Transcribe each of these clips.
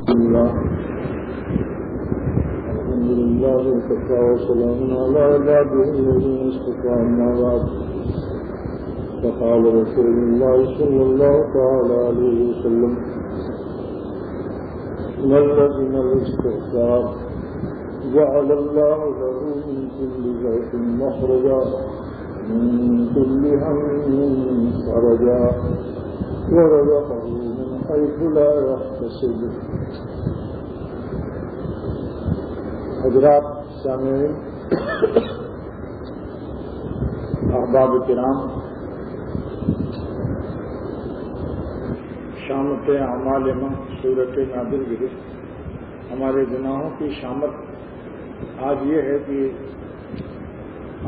الحمد لله وكفى وسلام على عباده الذين اصطفى أما بعد فقال رسول الله صلى الله تعالى عليه وسلم من لزم الاستغفار جعل الله له من كل ضيق مخرجا من كل هم فرجا ورزقه من حيث لا يحتسب. حضرات سامعین، احباب کرام، شامت اعمال من صورت نادر گرفت. ہمارے گناہوں کی شامت آج یہ ہے کہ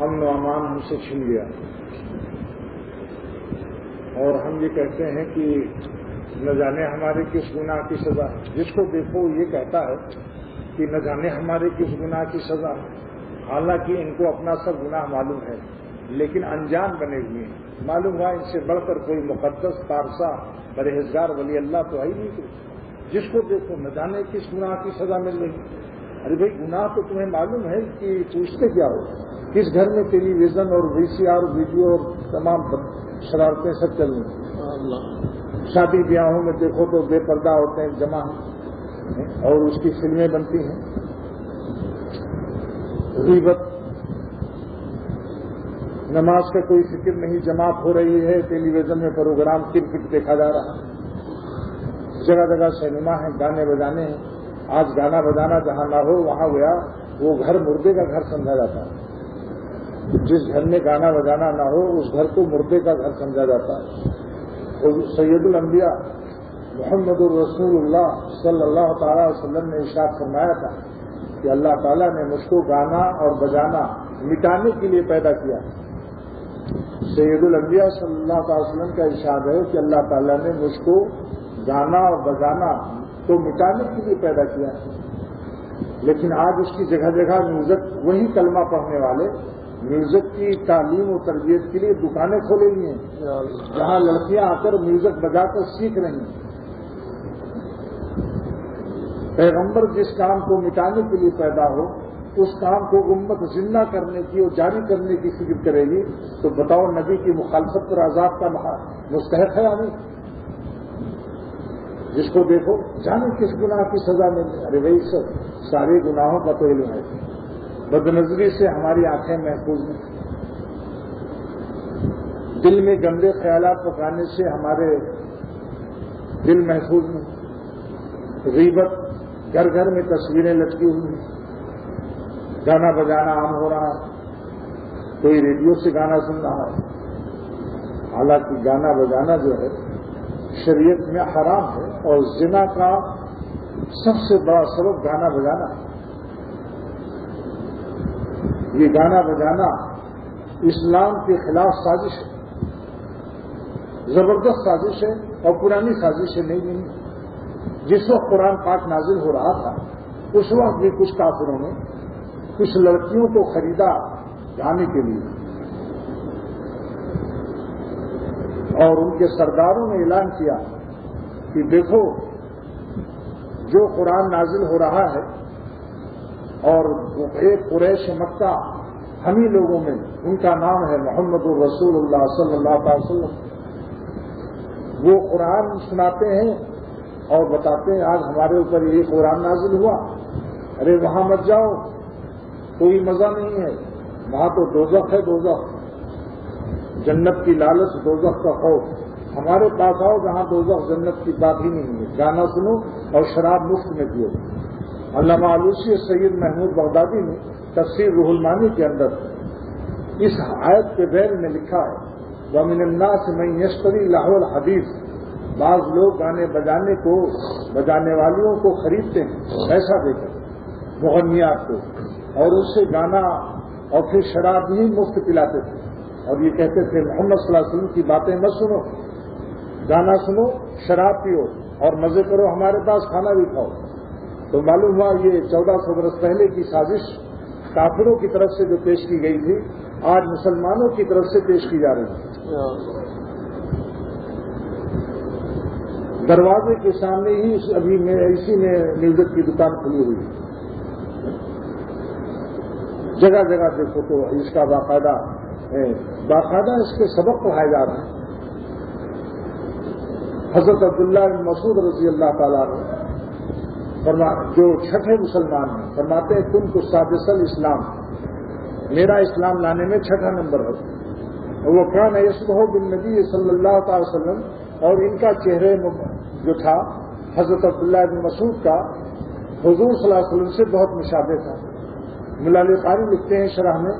امن و امان ہم سے چھن گیا، اور ہم یہ کہتے ہیں کہ نہ جانے ہمارے کس گناہ کی سزا. جس کو دیکھو یہ کہتا ہے کہ نہ جانے ہمارے کس گناہ کی سزا، حالانکہ ان کو اپنا سب گناہ معلوم ہے، لیکن انجان بنے ہوئے ہیں. معلوم ہوا ان سے بڑھ کر کوئی مقدس پارسا پرہیزگار ولی اللہ تو ہے ہی نہیں. جس کو دیکھو نہ جانے کس گناہ کی سزا مل رہی. ارے بھائی، گناہ تو تمہیں معلوم ہے کہ پوچھتے کیا ہو. کس گھر میں ٹیلی ویژن اور VCR ویڈیو اور تمام شرارتیں سب چل رہی ہیں. شادی بیاہوں میں دیکھو تو بے پردہ عورتیں جمع ہیں اور اس کی فلمیں بنتی ہیں. غیبت، نماز کا کوئی فکر نہیں، جماعت ہو رہی ہے، ٹیلی ویژن میں پروگرام کرکٹ دیکھا جا رہا ہے، جگہ جگہ سینما ہے، گانے بجانے ہیں. آج گانا بجانا جہاں نہ ہو وہاں گیا وہ گھر مردے کا گھر سمجھا جاتا ہے. جس گھر میں گانا بجانا نہ ہو اس گھر کو مردے کا گھر سمجھا جاتا ہے. سید الانبیاء محمد الرسول اللہ صلی اللہ تعالی وسلم نے ارشاد فرمایا تھا کہ اللہ تعالیٰ نے مجھ کو گانا اور بجانا مٹانے کے لیے پیدا کیا. سید الانبیاء صلی اللہ تعالی وسلم کا ارشاد ہے کہ اللہ تعالیٰ نے مجھ کو گانا اور بجانا تو مٹانے کے لیے پیدا کیا. لیکن آج اس کی جگہ جگہ میوزک، وہی کلمہ پڑھنے والے میوزک کی تعلیم و تربیت کے لیے دکانیں کھولے ہوئی ہیں، جہاں لڑکیاں آ کر میوزک بجا کر سیکھ رہی ہیں. پیغمبر جس کام کو مٹانے کے لیے پیدا ہو اس کام کو امت زندہ کرنے کی اور جاری کرنے کی فکر کرے گی تو بتاؤ نبی کی مخالفت پر عذاب کا مستحق ہے یا نہیں؟ جس کو دیکھو جانے کس گناہ کی سزا میں. ارے بھائی، سب سارے گناہوں کا تو علم ہے. بدنظری سے ہماری آنکھیں محفوظ ہیں، دل میں گندے خیالات پکانے سے ہمارے دل محفوظ ہیں. غیبت، گھر گھر میں تصویریں لٹکی ہوئی ہیں، گانا بجانا عام ہو رہا ہے، کوئی ریڈیو سے گانا سن رہا ہے. حالانکہ گانا بجانا جو ہے شریعت میں حرام ہے، اور زنا کا سب سے بڑا سبب گانا بجانا ہے. یہ گانا بجانا اسلام کے خلاف سازش ہے، زبردست سازش ہے اور پرانی سازش ہے. نہیں، جس وقت قرآن پاک نازل ہو رہا تھا اس وقت بھی کچھ کافروں نے کچھ لڑکیوں کو خریدا گانے کے لیے، اور ان کے سرداروں نے اعلان کیا کہ دیکھو جو قرآن نازل ہو رہا ہے اور ایک قریش مکہ ہم ہی لوگوں میں ان کا نام ہے محمد الرسول اللہ صلی اللہ علیہ وسلم، وہ قرآن سناتے ہیں اور بتاتے ہیں آج ہمارے اوپر یہ قرآن نازل ہوا. ارے وہاں مت جاؤ، کوئی مزہ نہیں ہے، وہاں تو دوزخ ہے. دوزخ، جنت کی لالچ، دوزخ کا خوف. ہمارے پاس آؤ جہاں دوزخ جنت کی بات ہی نہیں ہے. گانا سنو اور شراب مفت میں پیو. علامہ آلوسی سید محمود بغدادی نے تفسیر روح المانی کے اندر اس آیت کے بین میں لکھا ہے وَمِنَ النَّاسِ مَن يَشْتَرِي لَهْوَ الْحَدِيثِ. بعض لوگ گانے بجانے والیوں کو خریدتے ہیں پیسہ دے کر، مغنیات کو، اور اس سے گانا اور پھر شراب ہی مفت پلاتے تھے. اور یہ کہتے تھے محمد صلی اللہ علیہ وسلم کی باتیں مت سنو، گانا سنو، شراب پیو اور مزے کرو، ہمارے پاس کھانا بھی کھاؤ. تو معلوم ہوا یہ 1400 برس پہلے کی سازش کافروں کی طرف سے جو پیش کی گئی تھی آج مسلمانوں کی طرف سے پیش کی جا رہی ہے. دروازے کے سامنے ہی ابھی اسی میں میوزک کی دکان کھلی ہوئی ہے. جگہ جگہ دیکھو تو اس کا باقاعدہ اس کے سبق پڑھائے جا رہے ہیں. حضرت عبداللہ بن مسعود رضی اللہ تعالیٰ عنہ جو چھٹے مسلمان ہیں فرماتے ہیں تم کو سادس الاسلام، میرا اسلام لانے میں چھٹا نمبر ہے. وہ کان یشبہ بالنبی صلی اللہ تعالی وسلم، اور ان کا چہرے جو تھا حضرت عبداللہ بن مسعود کا حضور صلی اللہ علیہ وسلم سے بہت مشابہ تھا. ملا علی قاری لکھتے ہیں شرح میں،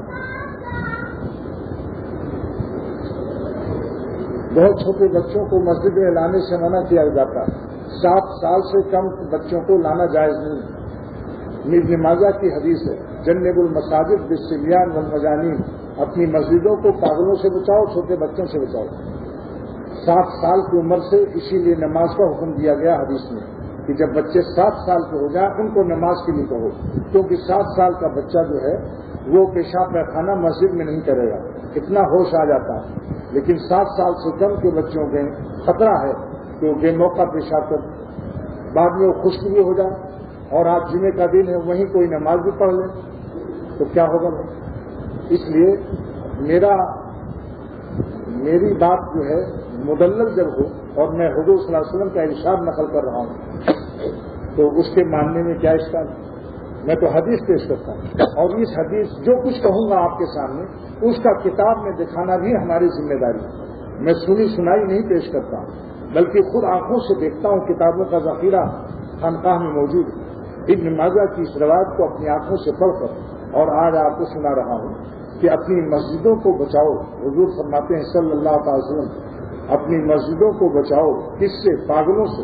بہت چھوٹے بچوں کو مسجد میں لانے سے منع کیا جاتا ہے. 7 سال سے کم بچوں کو لانا جائز نہیں. ابن ماجہ کی حدیث ہے جنب المساجد بالصبیان والمجانین، اپنی مسجدوں کو پاگلوں سے بچاؤ، چھوٹے بچوں سے بچاؤ. 7 سال کی عمر سے اسی لیے نماز کا حکم دیا گیا حدیث میں کہ جب بچے 7 سال کے ہو جائیں ان کو نماز کے لیے کہو، کیونکہ 7 سال کا بچہ جو ہے وہ پیشاب پیخانہ مسجد میں نہیں کرے گا، اتنا ہوش آ جاتا ہے. لیکن 7 سال سے کم کے بچوں کے خطرہ ہے کہ وہ بے موقع پیشاب کر بعد میں وہ خشک بھی ہو جائے، اور آج جمعے کا دن ہے وہیں کوئی نماز بھی پڑھ لے تو کیا ہوگا. اس لیے میری بات جو ہے مدلل جب ہو اور میں حضور صلی اللہ علیہ وسلم کا ارشاد نقل کر رہا ہوں تو اس کے ماننے میں کیا اشکال ہے. میں تو حدیث پیش کرتا ہوں، اور اس حدیث جو کچھ کہوں گا آپ کے سامنے اس کا کتاب میں دکھانا بھی ہماری ذمہ داری ہے. میں سنی سنائی نہیں پیش کرتا ہوں بلکہ خود آنکھوں سے دیکھتا ہوں. کتابوں کا ذخیرہ خانقاہ میں موجود ہے. ابن ماجہ کی اس روایت کو اپنی آنکھوں سے پڑھ کر اور آج آپ کو سنا رہا ہوں کہ اپنی مسجدوں کو بچاؤ. حضور فرماتے ہیں صلی اللہ تعالی وسلم اپنی مسجدوں کو بچاؤ. کس سے؟ پاگلوں سے،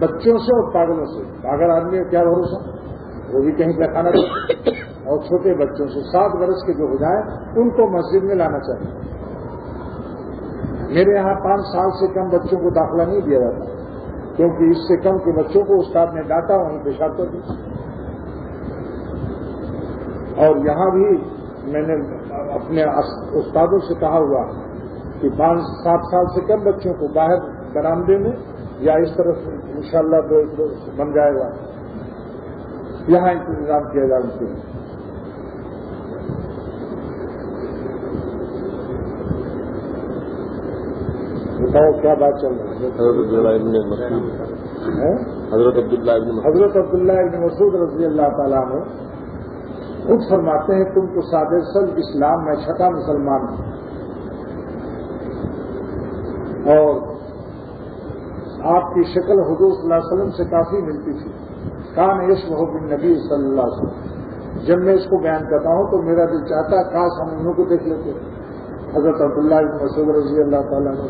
بچوں سے اور پاگلوں سے. پاگل آدمی کا کیا بھروسہ، وہ بھی کہیں پیخانہ کرتے. اور چھوٹے بچوں سے 7 برس کے جو ہو جائیں ان کو مسجد میں لانا چاہیے. میرے یہاں 5 سال سے کم بچوں کو داخلہ نہیں دیا جاتا کیونکہ اس سے کم کے بچوں کو استاد نے ڈانٹا وہیں پیشاب کر دیا. اور یہاں بھی میں نے اپنے استادوں سے کہا ہوا کہ 5-7 سال سے کم بچوں کو باہر برآمدے میں یا اس طرف انشاءاللہ بن جائے گا یہاں انتظام کیا جائے. ان کے بتاؤ کیا بات چل رہی ہے. حضرت عبداللہ ابن مسعود رضی اللہ تعالیٰ عنہ خود فرماتے ہیں تم کو سادس الاسلام، میں چھٹا مسلمان ہوں. اور آپ کی شکل حضور صلی اللہ علیہ وسلم سے کافی ملتی تھی. کان یشبہ بالنبی صلی اللہ علیہ وسلم. جب میں اس کو بیان کرتا ہوں تو میرا دل چاہتا ہے کاش ہم انہوں کو دیکھ لیتے. حضرت عبداللہ بن مسعود رضی اللہ تعالیٰ عنہ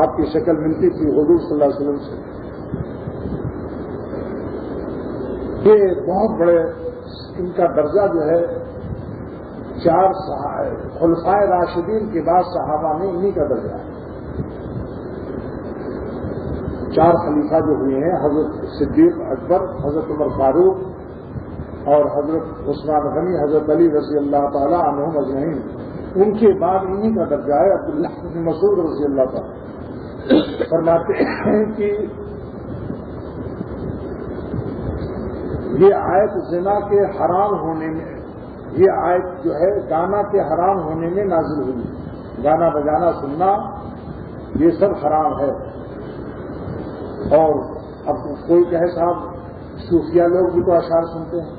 آپ کی شکل ملتی تھی حضور صلی اللہ علیہ وسلم سے. یہ بہت بڑے ان کا درجہ جو ہے 4 خلفائے راشدین کے بعد صحابہ میں انہی کا درجہ ہے. 4 خلیفہ جو ہوئے ہیں حضرت صدیق اکبر، حضرت عمر فاروق اور حضرت عثمان غنی، حضرت علی رضی اللہ تعالی عنہم اجمعین، ان کے بعد انہی کا درجہ ہے. عبداللہ بن مسعود رضی اللہ تعالی فرماتے ہیں کہ یہ آیت زنا کے حرام ہونے میں، یہ آیت جو ہے گانا کے حرام ہونے میں نازل ہوئی. گانا بجانا سننا یہ سب حرام ہے. اور اب کوئی کہے صاحب صوفیہ لوگ بھی تو اشعار سنتے ہیں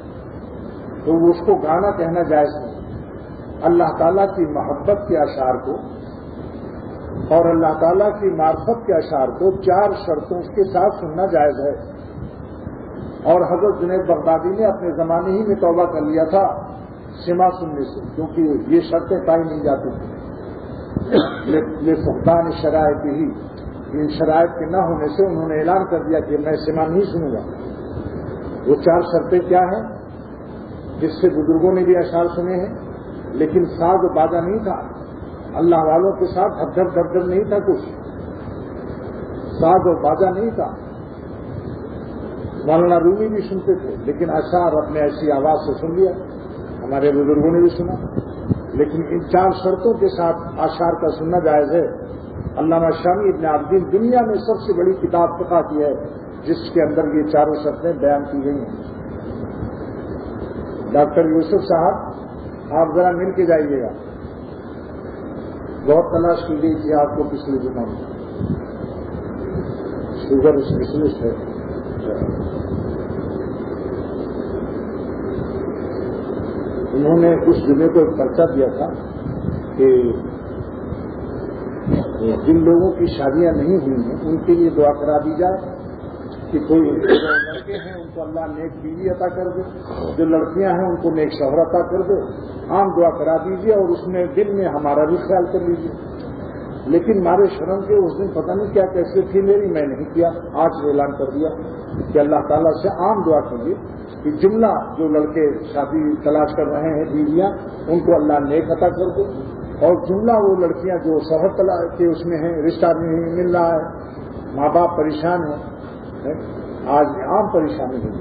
تو اس کو گانا کہنا جائز نہیں. اللہ تعالیٰ کی محبت کے اشعار کو اور اللہ تعالیٰ کی معرفت کے اشعار کو 4 شرطوں کے ساتھ سننا جائز ہے. اور حضرت جنید بغدادی نے اپنے زمانے ہی میں توبہ کر لیا تھا سما سننے سے، کیونکہ یہ شرطیں پائی نہیں جاتی تھیں. یہ فقدان شرائط ہی، ان شرائط کے نہ ہونے سے انہوں نے اعلان کر دیا کہ میں سما نہیں سنوں گا. وہ 4 شرطیں کیا ہیں جس سے بزرگوں نے بھی اشعار سنے ہیں، لیکن ساز و باجا نہیں تھا. اللہ والوں کے ساتھ دھر نہیں تھا، کچھ ساز و باجا نہیں تھا. مولانا رومی بھی سنتے تھے لیکن اشعار اپنے ایسی آواز سے سن لیا. ہمارے بزرگوں نے بھی سنا. لیکن ان 4 شرطوں کے ساتھ اشعار کا سننا جائز ہے. علامہ شامی ابن عابدین دنیا میں سب سے بڑی کتاب فقہ کی ہے جس کے اندر یہ چاروں شرطیں بیان کی گئی ہیں۔ ڈاکٹر یوسف صاحب آپ ذرا مل کے جائیے گا، بہت تلاش کی گئی تھی آپ کو پچھلے دنوں میں، شوگر اسپیشلسٹ ہے۔ انہوں نے اس جمعے کو ایک پرچہ دیا تھا کہ جن لوگوں کی شادیاں نہیں ہوئی ہیں ان کے لیے دعا کرا دی جائے کہ کوئی لڑکے ہیں ان کو اللہ نیک بیوی عطا کر دے، جو لڑکیاں ہیں ان کو نیک شوہر عطا کر دے، عام دعا کرا دیجیے اور اس میں دل میں ہمارا بھی خیال کر لیجیے۔ لیکن مارے شرم کے اس دن پتہ نہیں کیا کیسے تھی میری، میں نہیں کیا، آج اعلان کر دیا کہ اللہ تعالیٰ سے عام دعا کیجیے کہ جملہ جو لڑکے شادی تلاش کر رہے ہیں بیویاں ان کو اللہ نیک عطا کر دے، اور جملہ وہ لڑکیاں جو شوہر تلاش کے اس میں ہیں، رشتہ نہیں مل رہا ہے، ماں باپ پریشان ہیں، آج عام پریشانی ہے،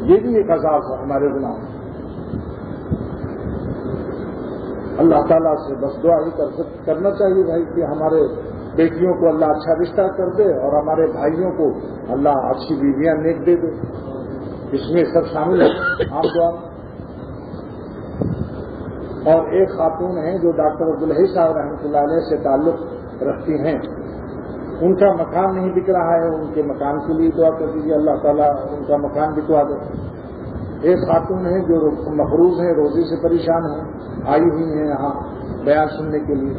یہ بھی ایک عذاب ہے ہمارے گناہ۔ اللہ تعالیٰ سے بس دعا ہی کرنا چاہیے بھائی کہ ہمارے بیٹیوں کو اللہ اچھا رشتہ کر دے اور ہمارے بھائیوں کو اللہ اچھی بیویاں نیک دے دے، اس میں سب شامل ہے عام دعا۔ اور ایک خاتون ہیں جو ڈاکٹر عبدالحی صاحب رحمۃ اللہ علیہ سے تعلق رکھتی ہیں، ان کا مکان نہیں بک رہا ہے، ان کے مکان کے لیے دعا کر دیجیے اللہ تعالیٰ ان کا مکان بکوا دے۔ ایک خاتون ہیں جو مقروض ہیں، روزی سے پریشان ہیں، آئی ہوئی ہیں یہاں بیان سننے کے لیے،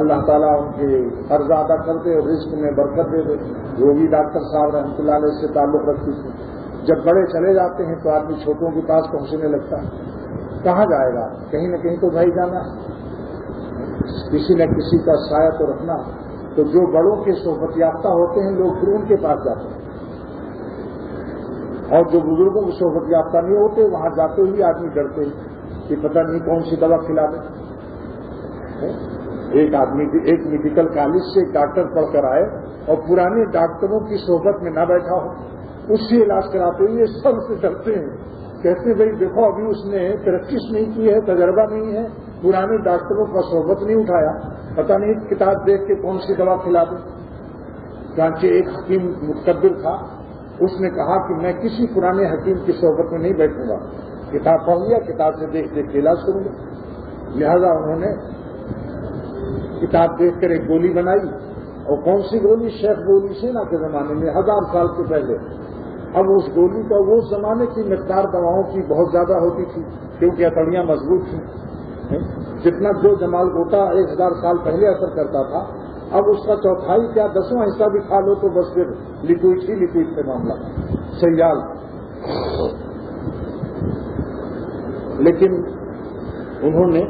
اللہ تعالیٰ ان کے قرض ادا کر دے اور رزق میں برکت دے دے۔ وہ بھی ڈاکٹر صاحب رحمۃ اللہ علیہ سے تعلق رکھتی تھی۔ جب بڑے چلے جاتے ہیں تو آدمی چھوٹوں کے پاس پہنچنے لگتا ہے، کہاں جائے گا، کہیں نہ کہیں تو بھائی جانا ہے، کسی نہ کسی کا سایہ تو رکھنا۔ تو جو بڑوں کے صحبت یافتہ ہوتے ہیں لوگ پھر ان کے پاس جاتے ہیں، اور جو بزرگوں کی صحبت یافتہ نہیں ہوتے وہاں جاتے ہوئے آدمی ڈرتے ہیں کہ پتہ نہیں کون سی دوا کھلا دیں۔ ایک آدمی ایک میڈیکل کالج سے ایک ڈاکٹر پڑھ کر آئے اور پرانے ڈاکٹروں کی صحبت میں نہ بیٹھا ہو، اس سے علاج کراتے ہوئے سب سے ڈرتے ہیں، کہتے ہیں بھائی دیکھو ابھی اس نے پریکٹس نہیں کی ہے، تجربہ نہیں ہے، پرانے ڈاکٹروں کا صحبت نہیں اٹھایا، پتہ نہیں کتاب دیکھ کے کون سی دوا کھلا دیں۔ چانچہ ایک حکیم مقتدر تھا، اس نے کہا کہ میں کسی پرانے حکیم کی صحبت میں نہیں بیٹھوں گا، کتاب پڑھ لیا، کتاب سے دیکھ دیکھ کے علاج کروں گا۔ لہذا انہوں نے کتاب دیکھ کر ایک گولی بنائی، اور کون سی گولی؟ شیخ گولی سینا کے زمانے میں 1000 سال سے پہلے۔ اب اس گولی کا وہ زمانے کی مقدار دواؤں کی بہت زیادہ ہوتی تھی کیونکہ ہتھیلیاں مضبوط تھیں، جتنا جو جمال گوٹا 1000 سال پہلے اثر کرتا تھا اب اس کا چوتھائی کیا 10واں حصہ بھی کھا لو تو بس پھر لکوئڈ ہی لکوئڈ پہ معاملہ سیال۔ لیکن انہوں نے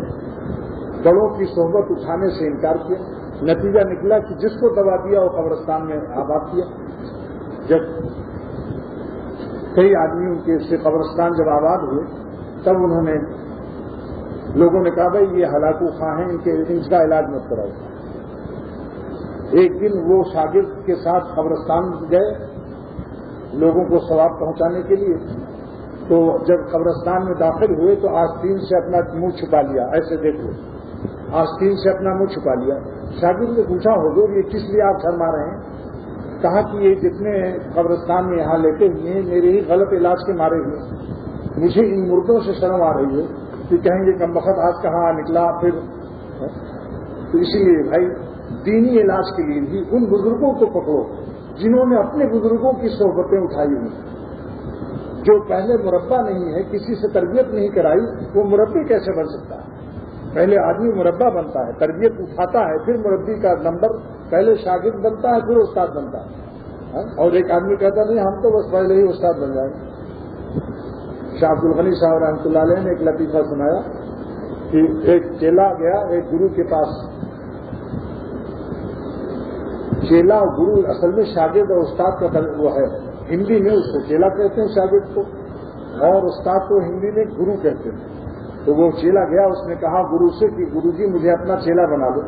بڑوں کی صحبت اٹھانے سے انکار کیا، نتیجہ نکلا کہ جس کو دوا دیا وہ قبرستان میں آباد کیا۔ جب کئی آدمی ان کے سے قبرستان جب آباد ہوئے تب انہوں نے لوگوں نے کہا بھائی یہ ہلاکو خواہ ہیں، ان کا علاج مت کراؤ۔ ایک دن وہ شاگرد کے ساتھ قبرستان گئے لوگوں کو ثواب پہنچانے کے لیے، تو جب قبرستان میں داخل ہوئے تو آستین سے اپنا منہ چھپا لیا، ایسے دیکھو آستین سے اپنا منہ چھپا لیا۔ شاگرد نے پوچھا حضور یہ کس لیے آپ شرما رہے ہیں؟ کہا کہ یہ جتنے قبرستان میں یہاں لیٹے ہوئے ہیں میرے ہی غلط علاج کے مارے ہوئے، مجھے ان مردوں سے شرم آ رہی ہے کہ کہیں گے کمبخت آج کہاں نکلا پھر۔ تو اسی لیے بھائی دینی علاج کے لیے بھی ان بزرگوں کو پکڑو جنہوں نے اپنے بزرگوں کی صحبتیں اٹھائی ہوئی، جو پہلے مربع نہیں ہے، کسی سے تربیت نہیں کرائی، وہ مربی کیسے بن سکتا ہے؟ پہلے آدمی مربع بنتا ہے، تربیت اٹھاتا ہے، پھر مربی کا نمبر، پہلے شاگرد بنتا ہے پھر استاد بنتا ہے۔ اور ایک آدمی کہتا نہیں ہم تو بس پہلے ہی استاد بن جائیں۔ شاہ عبد الغنی صاحب رحمۃ اللہ علیہ نے ایک لطیفہ سنایا کہ ایک چیلا گیا ایک گرو کے پاس۔ چیلا اور گرو اصل میں شاگرد اور استاد کا وہ ہے، ہندی میں اس کو چیلا کہتے ہیں شاگرد کو، اور استاد کو ہندی میں گرو کہتے ہیں۔ تو وہ چیلا گیا، اس نے کہا گرو سے کہ گرو جی مجھے اپنا چیلا بنا دو۔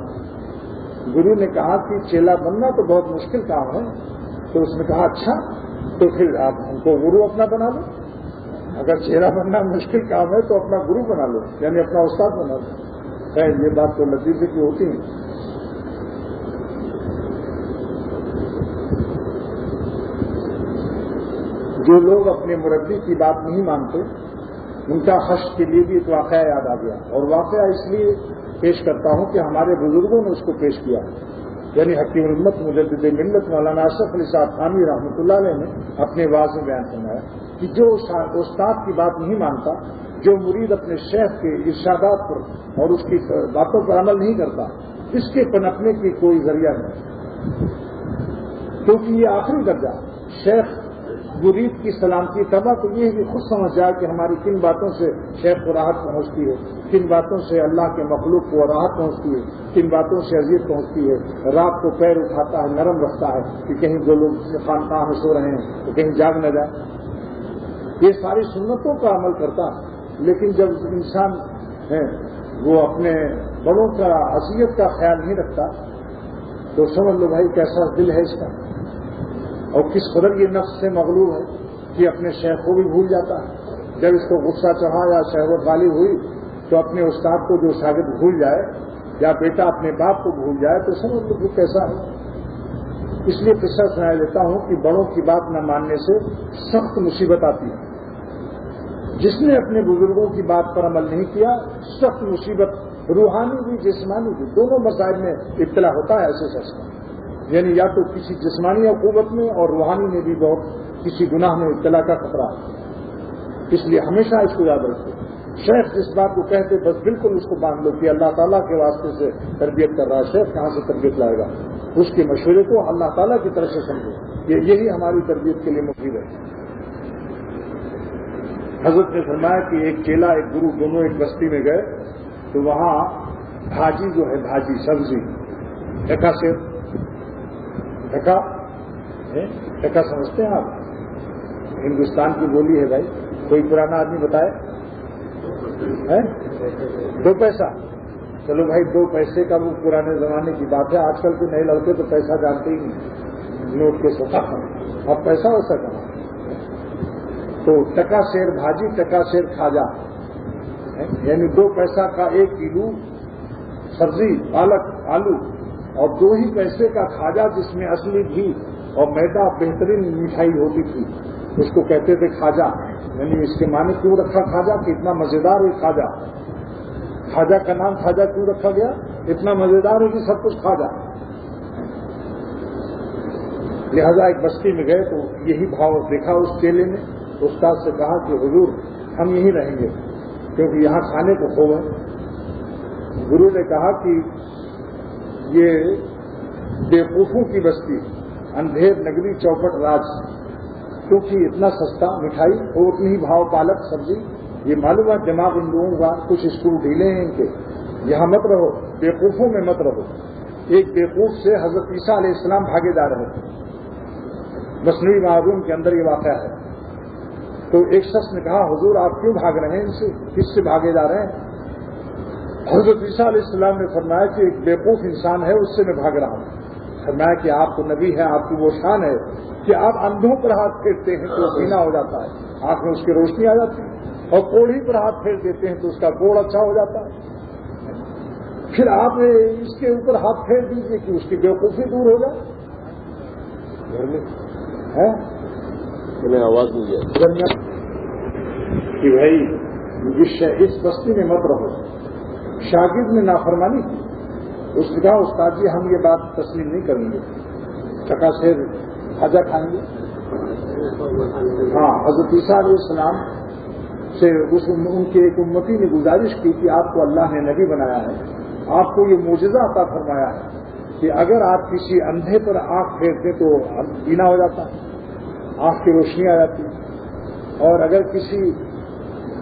گرو نے کہا کہ چیلا بننا تو بہت مشکل کام ہے۔ تو اس نے کہا اچھا تو پھر آپ ہم کو گرو اپنا بنا لو، اگر چیلا بننا مشکل کام ہے تو اپنا گرو بنا لو، یعنی اپنا استاد بنا لو۔ خیر یہ بات تو لطیفے کی ہوتی ہے۔ جو لوگ اپنے مربی کی بات نہیں مانتے ان کا حشر کے لیے بھی ایک واقعہ یاد آ گیا، اور واقعہ اس لیے پیش کرتا ہوں کہ ہمارے بزرگوں نے اس کو پیش کیا، یعنی حکیم الامت مجدد ملت مولانا اشرف علی صاحب تھانوی رحمۃ اللہ علیہ نے اپنے واضح بیان فرمایا کہ جو استاد کی بات نہیں مانتا، جو مرید اپنے شیخ کے ارشادات پر اور اس کی باتوں پر عمل نہیں کرتا، اس کے پنپنے کی کوئی ذریعہ نہیں، کیونکہ یہ آخری درجہ شیخ مرید کی سلامتی تباہ تو یہ بھی خود سمجھ جائے کہ ہماری کن باتوں سے شیخ کو راحت پہنچتی ہے، کن باتوں سے اللہ کے مخلوق کو راحت پہنچتی ہے، کن باتوں سے اذیت پہنچتی ہے، رات کو پیر اٹھاتا ہے، نرم رکھتا ہے کہ کہیں جو لوگ خانقاہ میں سو رہے ہیں تو کہیں جاگ نہ جائے، یہ ساری سنتوں کا عمل کرتا ہے۔ لیکن جب انسان ہے وہ اپنے بڑوں کا اذیت کا خیال نہیں رکھتا تو سمجھ لو بھائی کیسا دل ہے اس کا، اور کس قدر یہ نفس سے مغلوب ہے کہ اپنے شیخ کو بھی بھول جاتا ہے۔ جب اس کو غصہ چڑھا یا شہوت غالب ہوئی تو اپنے استاد کو جو شاگرد بھول جائے یا بیٹا اپنے باپ کو بھول جائے تو سمجھ لو کہ کیسا ہے۔ اس لیے قصہ سنا لیتا ہوں کہ بڑوں کی بات نہ ماننے سے سخت مصیبت آتی ہے۔ جس نے اپنے بزرگوں کی بات پر عمل نہیں کیا سخت مصیبت روحانی بھی جسمانی بھی دونوں مسائل میں ابتلا ہوتا ہے ایسے شخص کا، یعنی یا تو کسی جسمانی عقوبت میں اور روحانی میں بھی بہت کسی گناہ میں ابتلا کا خطرہ ہے۔ اس لیے ہمیشہ اس کو یاد رکھو، شیخ جس بات کو کہتے بس بالکل اس کو باندھ لو کہ اللہ تعالیٰ کے واسطے سے تربیت کر رہا ہے، شیخ کہاں سے تربیت لائے گا، اس کے مشورے کو اللہ تعالیٰ کی طرف سے سمجھو، یہی ہماری تربیت کے لیے مفید ہے۔ حضرت نے فرمایا کہ ایک چیلا ایک گرو دونوں ایک بستی میں گئے تو وہاں بھاجی جو ہے بھاجی سبزی ٹکا سے ٹکا سمجھتے ہیں آپ؟ ہندوستان کی بولی ہے بھائی، کوئی پرانا آدمی بتائے 2 پیسہ، چلو بھائی 2 پیسے کا وہ پرانے زمانے کی بات ہے، آج کل کے نئے لڑکے تو پیسہ جانتے ہی نہیں، نوٹ کے ساتھ اب پیسہ ویسا کہاں، تو ٹکا شیر بھاجی ٹکا شیر کھاجا، یعنی 2 پیسہ کا 1 کلو سبزی پالک آلو اور 2 ہی پیسے کا کھاجا جس میں اصلی گھی اور میدا بہترین مٹھائی ہوتی تھی، اس کو کہتے تھے کھاجا، یعنی اس کے معنی کیوں رکھا کھاجا کہ اتنا مزیدار ہے کھاجا، کھاجا کا نام کھاجا کیوں رکھا گیا، اتنا مزیدار ہے کہ سب کچھ کھاجا۔ لہذا ایک بستی میں گئے تو یہی بھاؤ دیکھا اس چیلے نے، استاد سے کہا کہ حضور ہم یہیں رہیں گے کیونکہ یہاں کھانے کو خوب ہے۔ گرو نے کہا کہ یہ بیوقوفوں کی بستی، اندھیر نگری چوپٹ راج، کیونکہ اتنا سستا مٹھائی اور اتنی ہی بھاؤ پالک سبزی، یہ معلوم ہے دماغ ان لوگوں کا کچھ اسکرو ڈھیلے ہیں ان کے، یہاں مت رہو، بیوقوفوں میں مت رہو۔ ایک بیوقوف سے حضرت عیسیٰ علیہ السلام بھاگے جا رہے تھے، مثنوی معروم کے اندر یہ واقعہ ہے۔ تو ایک شخص نے کہا حضور آپ کیوں بھاگ رہے ہیں ان سے، کس سے بھاگے جا رہے ہیں؟ حضرت عیسیٰ علیہ السلام نے فرمایا کہ ایک بیوقوف انسان ہے اس سے میں بھاگ رہا ہوں۔ فرمایا کہ آپ تو نبی ہیں، آپ کی وہ شان ہے کہ آپ اندھوں پر ہاتھ پھیرتے ہیں تو بینا ہو جاتا ہے، آنکھ میں اس کی روشنی آ جاتی ہے، اور کوڑھی پر ہاتھ پھیر دیتے ہیں تو اس کا کوڑ اچھا ہو جاتا ہے۔ پھر آپ اس کے اوپر ہاتھ پھیر دیجیے کہ اس کی بیوقوفی دور ہو جائے۔ آواز نہیں ہے کہ بھائی اس بستی میں مت رہو۔ شاگرد نے نافرمانی کی، اس نے کہا استاد جی ہم یہ بات تسلیم نہیں کریں گے، ٹکا شیر کھاجا کھائیں گے۔ ہاں، حضرت عیسیٰ علیہ السلام سے ان کے ایک امتی نے گزارش کی کہ آپ کو اللہ نے نبی بنایا ہے، آپ کو یہ معجزہ عطا فرمایا ہے کہ اگر آپ کسی اندھے پر آنکھ پھیرتے تو بینا ہو جاتا ہے، آنکھ کی روشنی آ جاتی ہے، اور اگر کسی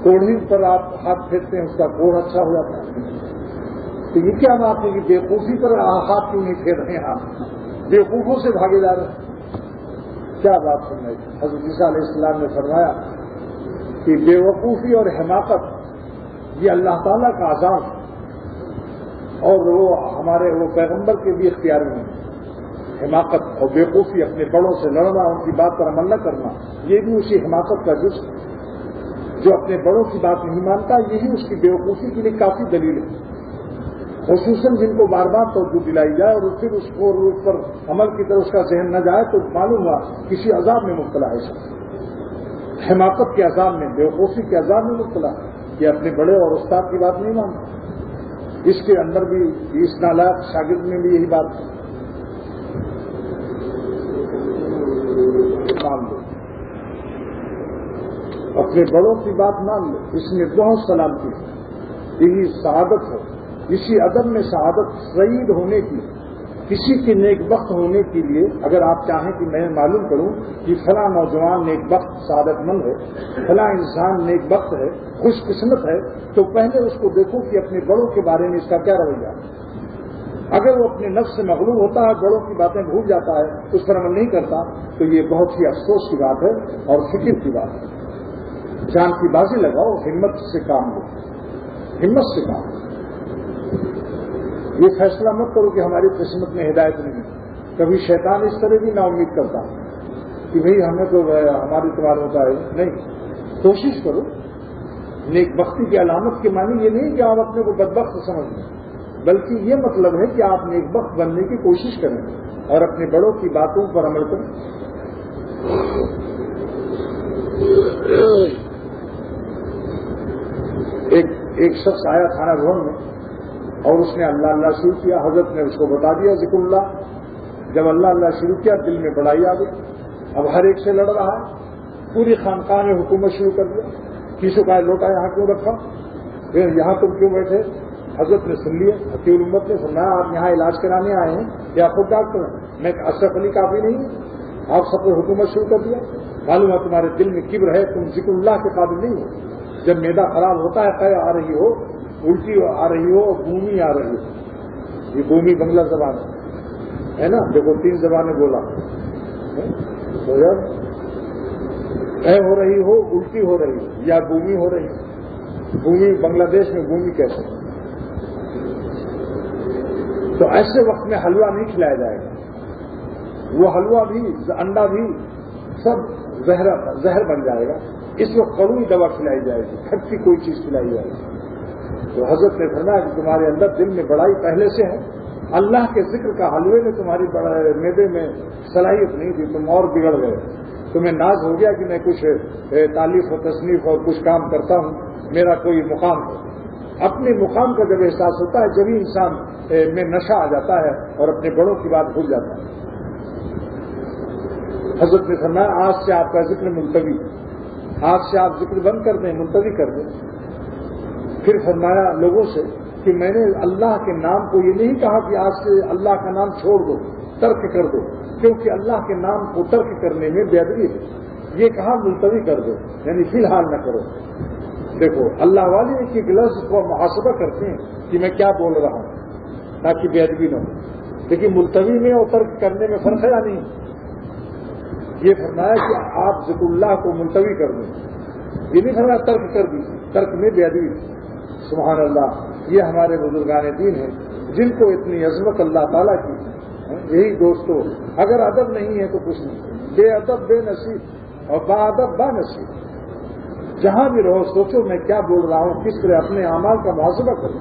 کوڑھی پر آپ ہاتھ پھیرتے ہیں اس کا کوڑ اچھا ہو جاتا ہے۔ تو یہ کیا بات ہے کہ بیوقوفی پر ہاتھ کیوں نہیں پھیر رہے ہیں، آپ بیوقوفوں سے بھاگے جا رہے ہیں، کیا بات سنائی؟ حضرت عیسیٰ علیہ السلام نے فرمایا کہ بیوقوفی اور حماقت یہ اللہ تعالیٰ کا عذاب ہے، اور وہ ہمارے وہ پیغمبر کے بھی اختیار میں ہے۔ حماقت اور بیوقوفی، اپنے بڑوں سے لڑنا، ان کی بات پر عمل نہ کرنا، یہ بھی اسی حماقت کا جز ہے۔ جو اپنے بڑوں کی بات نہیں مانتا یہی اس کی بیوقوفی کے لیے کافی دلیل ہے، خصوصاً جن کو بار بار توجہ دلائی جائے اور پھر اس کو اس پر عمل کی طرف اس کا ذہن نہ جائے تو معلوم ہوا کسی عذاب میں مبتلا ہے۔ حماقت کے عذاب میں، بیوقوفی کے عذاب میں مبتلا ہے کہ اپنے بڑے اور استاد کی بات نہیں مانتا. اس کے اندر بھی اس نالائق شاگرد میں بھی یہی بات ہے. مان لو، اپنے بڑوں کی بات مان لو، اس میں بہت سلامتی ہے. یہی سعادت ہے. اسی ادب میں سعادت سعید ہونے کی، کسی کے نیک بخت ہونے کے لیے اگر آپ چاہیں کہ میں معلوم کروں کہ فلاں نوجوان نیک بخت سعادت مند ہے، فلاں انسان نیک بخت ہے، خوش قسمت ہے، تو پہلے اس کو دیکھو کہ اپنے بڑوں کے بارے میں اس کا کیا رویہ ہے. اگر وہ اپنے نفس سے مغلوب ہوتا ہے، بڑوں کی باتیں بھول جاتا ہے، اس پر عمل نہیں کرتا، تو یہ بہت ہی افسوس کی بات ہے اور فکر کی بات ہے. جان کی بازی لگاؤ، ہمت سے کام لو، ہمت سے کام لو. یہ فیصلہ مت کرو کہ ہماری قسمت میں ہدایت نہیں. کبھی شیطان اس طرح بھی نا امید کرتا کہ بھئی ہمیں تو ہماری تمہارا ہوتا ہے. نہیں، کوشش کرو. نیک بختی کی علامت کے معنی یہ نہیں کہ آپ اپنے کو بدبخت سمجھ لیں، بلکہ یہ مطلب ہے کہ آپ نیک بخت بننے کی کوشش کریں اور اپنے بڑوں کی باتوں پر عمل کریں. ایک شخص آیا کھانا گھر میں اور اس نے اللہ اللہ شروع کیا. حضرت نے اس کو بتا دیا ذکر اللہ. جب اللہ اللہ شروع کیا دل میں بڑائی آ گئی. اب ہر ایک سے لڑ رہا ہے. پوری خانقاہ نے حکومت شروع کر دیا. کسی کا لوٹا یہاں کیوں رکھا، یہاں تم کیوں بیٹھے. حضرت نے سن لیا. حکیم امت نے سنا آپ یہاں علاج کرانے آئے ہیں یا خود ڈاکٹر ہیں. میں اشرف علی کافی نہیں ہوں، آپ سب کو حکومت شروع کر دیا. معلوم ہے تمہارے دل میں کبر ہے، تم ذکر اللہ کے قابل نہیں ہو. جب معدہ خراب ہوتا ہے، قے آ رہی ہو، الٹی آ رہی ہو، بومی آ رہی ہو. یہ بومی بنگلہ زبان ہے نا، دیکھو 3 زبانیں بولا. تو جب قے ہو رہی ہو، الٹی ہو رہی ہو یا بومی ہو رہی ہو. بومی بنگلہ دیش میں بومی کیسے؟ تو ایسے وقت میں حلوہ نہیں کھلایا جائے گا. وہ حلوہ بھی، انڈا بھی سب زہر بن جائے گا. اس وقت کڑوئی دوا کھلائی جائے گی، کھٹی کوئی چیز کھلائی جائے گی. تو حضرت نے فرمایا کہ تمہارے اندر دل میں بڑائی پہلے سے ہے. اللہ کے ذکر کا حلوے نے تمہاری میدے میں صلاحیت نہیں تھی، تم اور بگڑ گئے. تمہیں ناز ہو گیا کہ میں کچھ تالیف و تصنیف اور کچھ کام کرتا ہوں، میرا کوئی مقام ہے. اپنے مقام کا جب احساس ہوتا ہے جبھی انسان میں نشہ آ جاتا ہے اور اپنے بڑوں کی بات بھول جاتا ہے. حضرت نے فرمایا آج سے آپ کا ذکر ملتوی، آج سے آپ ذکر بند کر دیں، ملتوی کر دیں. پھر فرمایا لوگوں سے کہ میں نے اللہ کے نام کو یہ نہیں کہا کہ آج سے اللہ کا نام چھوڑ دو، ترک کر دو، کیونکہ اللہ کے نام کو ترک کرنے میں بے ادبی ہے. یہ کہا ملتوی کر دو، یعنی فی الحال نہ کرو. دیکھو اللہ والے ایک ایک لفظ کو محاسبہ کرتے ہیں کہ میں کیا بول رہا ہوں تاکہ بے ادبی نہ ہو. لیکن ملتوی میں اور ترک کرنے میں فرق ہے یا نہیں؟ یہ فرمایا کہ آپ ذکر اللہ کو ملتوی کر دیں. یہ نہیں فرمایا ترک کر دی، ترک میں بے ادبی. سبحان اللہ. یہ ہمارے بزرگان دین ہیں جن کو اتنی عظمت اللہ تعالیٰ کی. یہی دوستو، اگر ادب نہیں ہے تو کچھ نہیں. بے ادب بے نصیب اور با ادب با نصیب. جہاں بھی رہو سوچو میں کیا بول رہا ہوں، کس طرح اپنے اعمال کا محاسبہ کرو.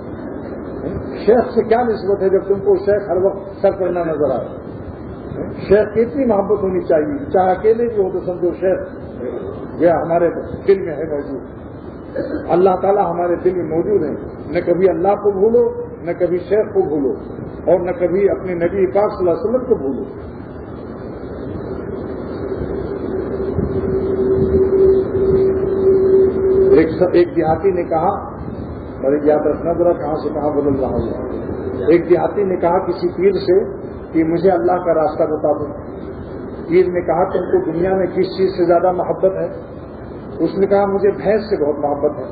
شیخ سے کیا نسبت ہے جب تم کو شیخ ہر وقت سر پڑنا نظر آئے. شیخ کی اتنی محبت ہونی چاہیے، چاہے اکیلے بھی ہو تو سمجھو شیخ یہ ہمارے دل میں ہے موجود. اللہ تعالیٰ ہمارے دل میں موجود ہیں. نہ کبھی اللہ کو بھولو، نہ کبھی شیخ کو بھولو، اور نہ کبھی اپنے نبی پاک صلی اللہ علیہ وسلم کو بھولو. ایک دیہاتی نے کہا، اور یاد رکھنا ذرا کہاں سے کہاں بدل رہا ہوں. ایک دیہاتی نے کہا کسی پیر سے کہ مجھے اللہ کا راستہ بتا دو. پیر نے کہا تم کو دنیا میں کس چیز سے زیادہ محبت ہے؟ اس نے کہا مجھے بھینس سے بہت محبت ہے.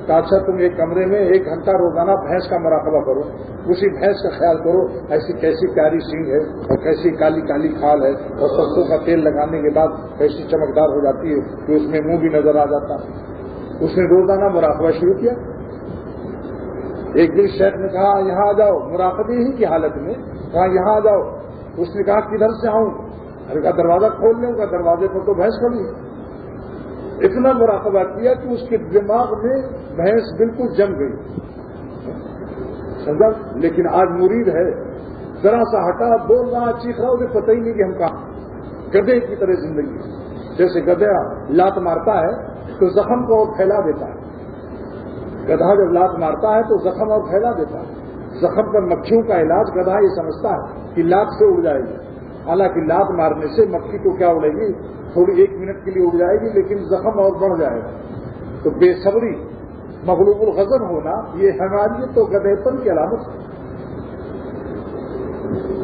کہا اچھا تم ایک کمرے میں 1 گھنٹہ روزانہ بھینس کا مراقبہ کرو، اسی بھینس کا خیال کرو، ایسی کیسی پیاری سینگ ہے اور کیسی کالی کالی کھال ہے اور سرسوں کا تیل لگانے کے بعد کیسی چمکدار ہو جاتی ہے کہ اس میں منہ بھی نظر آ جاتا ہے. اس نے روزانہ مراقبہ شروع کیا. ایک دن شیخ نے کہا یہاں آ جاؤ، مراقبے ہی کی حالت میں کہا یہاں آ جاؤ. اس نے کہا کدھر سے آؤں؟ ارے کہا دروازہ کھول لوں گا. دروازے پر تو بھینس کھڑی. اتنا مراقبہ کیا کہ اس کے دماغ میں بھینس بالکل جم گئی. سمجھا؟ لیکن آج مرید ہے، ذرا سا ہٹا بول رہا چیخ رہا، اسے پتہ ہی نہیں کہ ہم کہاں گدھے کی طرح زندگی. جیسے گدھا لات مارتا ہے تو زخم کو اور پھیلا دیتا ہے. گدھا جب لات مارتا ہے تو زخم اور پھیلا دیتا ہے. زخم پر مکھیوں کا علاج گدھا یہ سمجھتا ہے کہ لات سے اڑ جائے گی. حالانکہ لات مارنے سے مکھی کو کیا اڑے گی, تھوڑی 1 منٹ کے لیے اڑ جائے گی, لیکن زخم اور بڑھ جائے گا. تو بے صبری, مغلوب الغضب ہونا, یہ ہماری تو گدھے پن کی علامت ہے.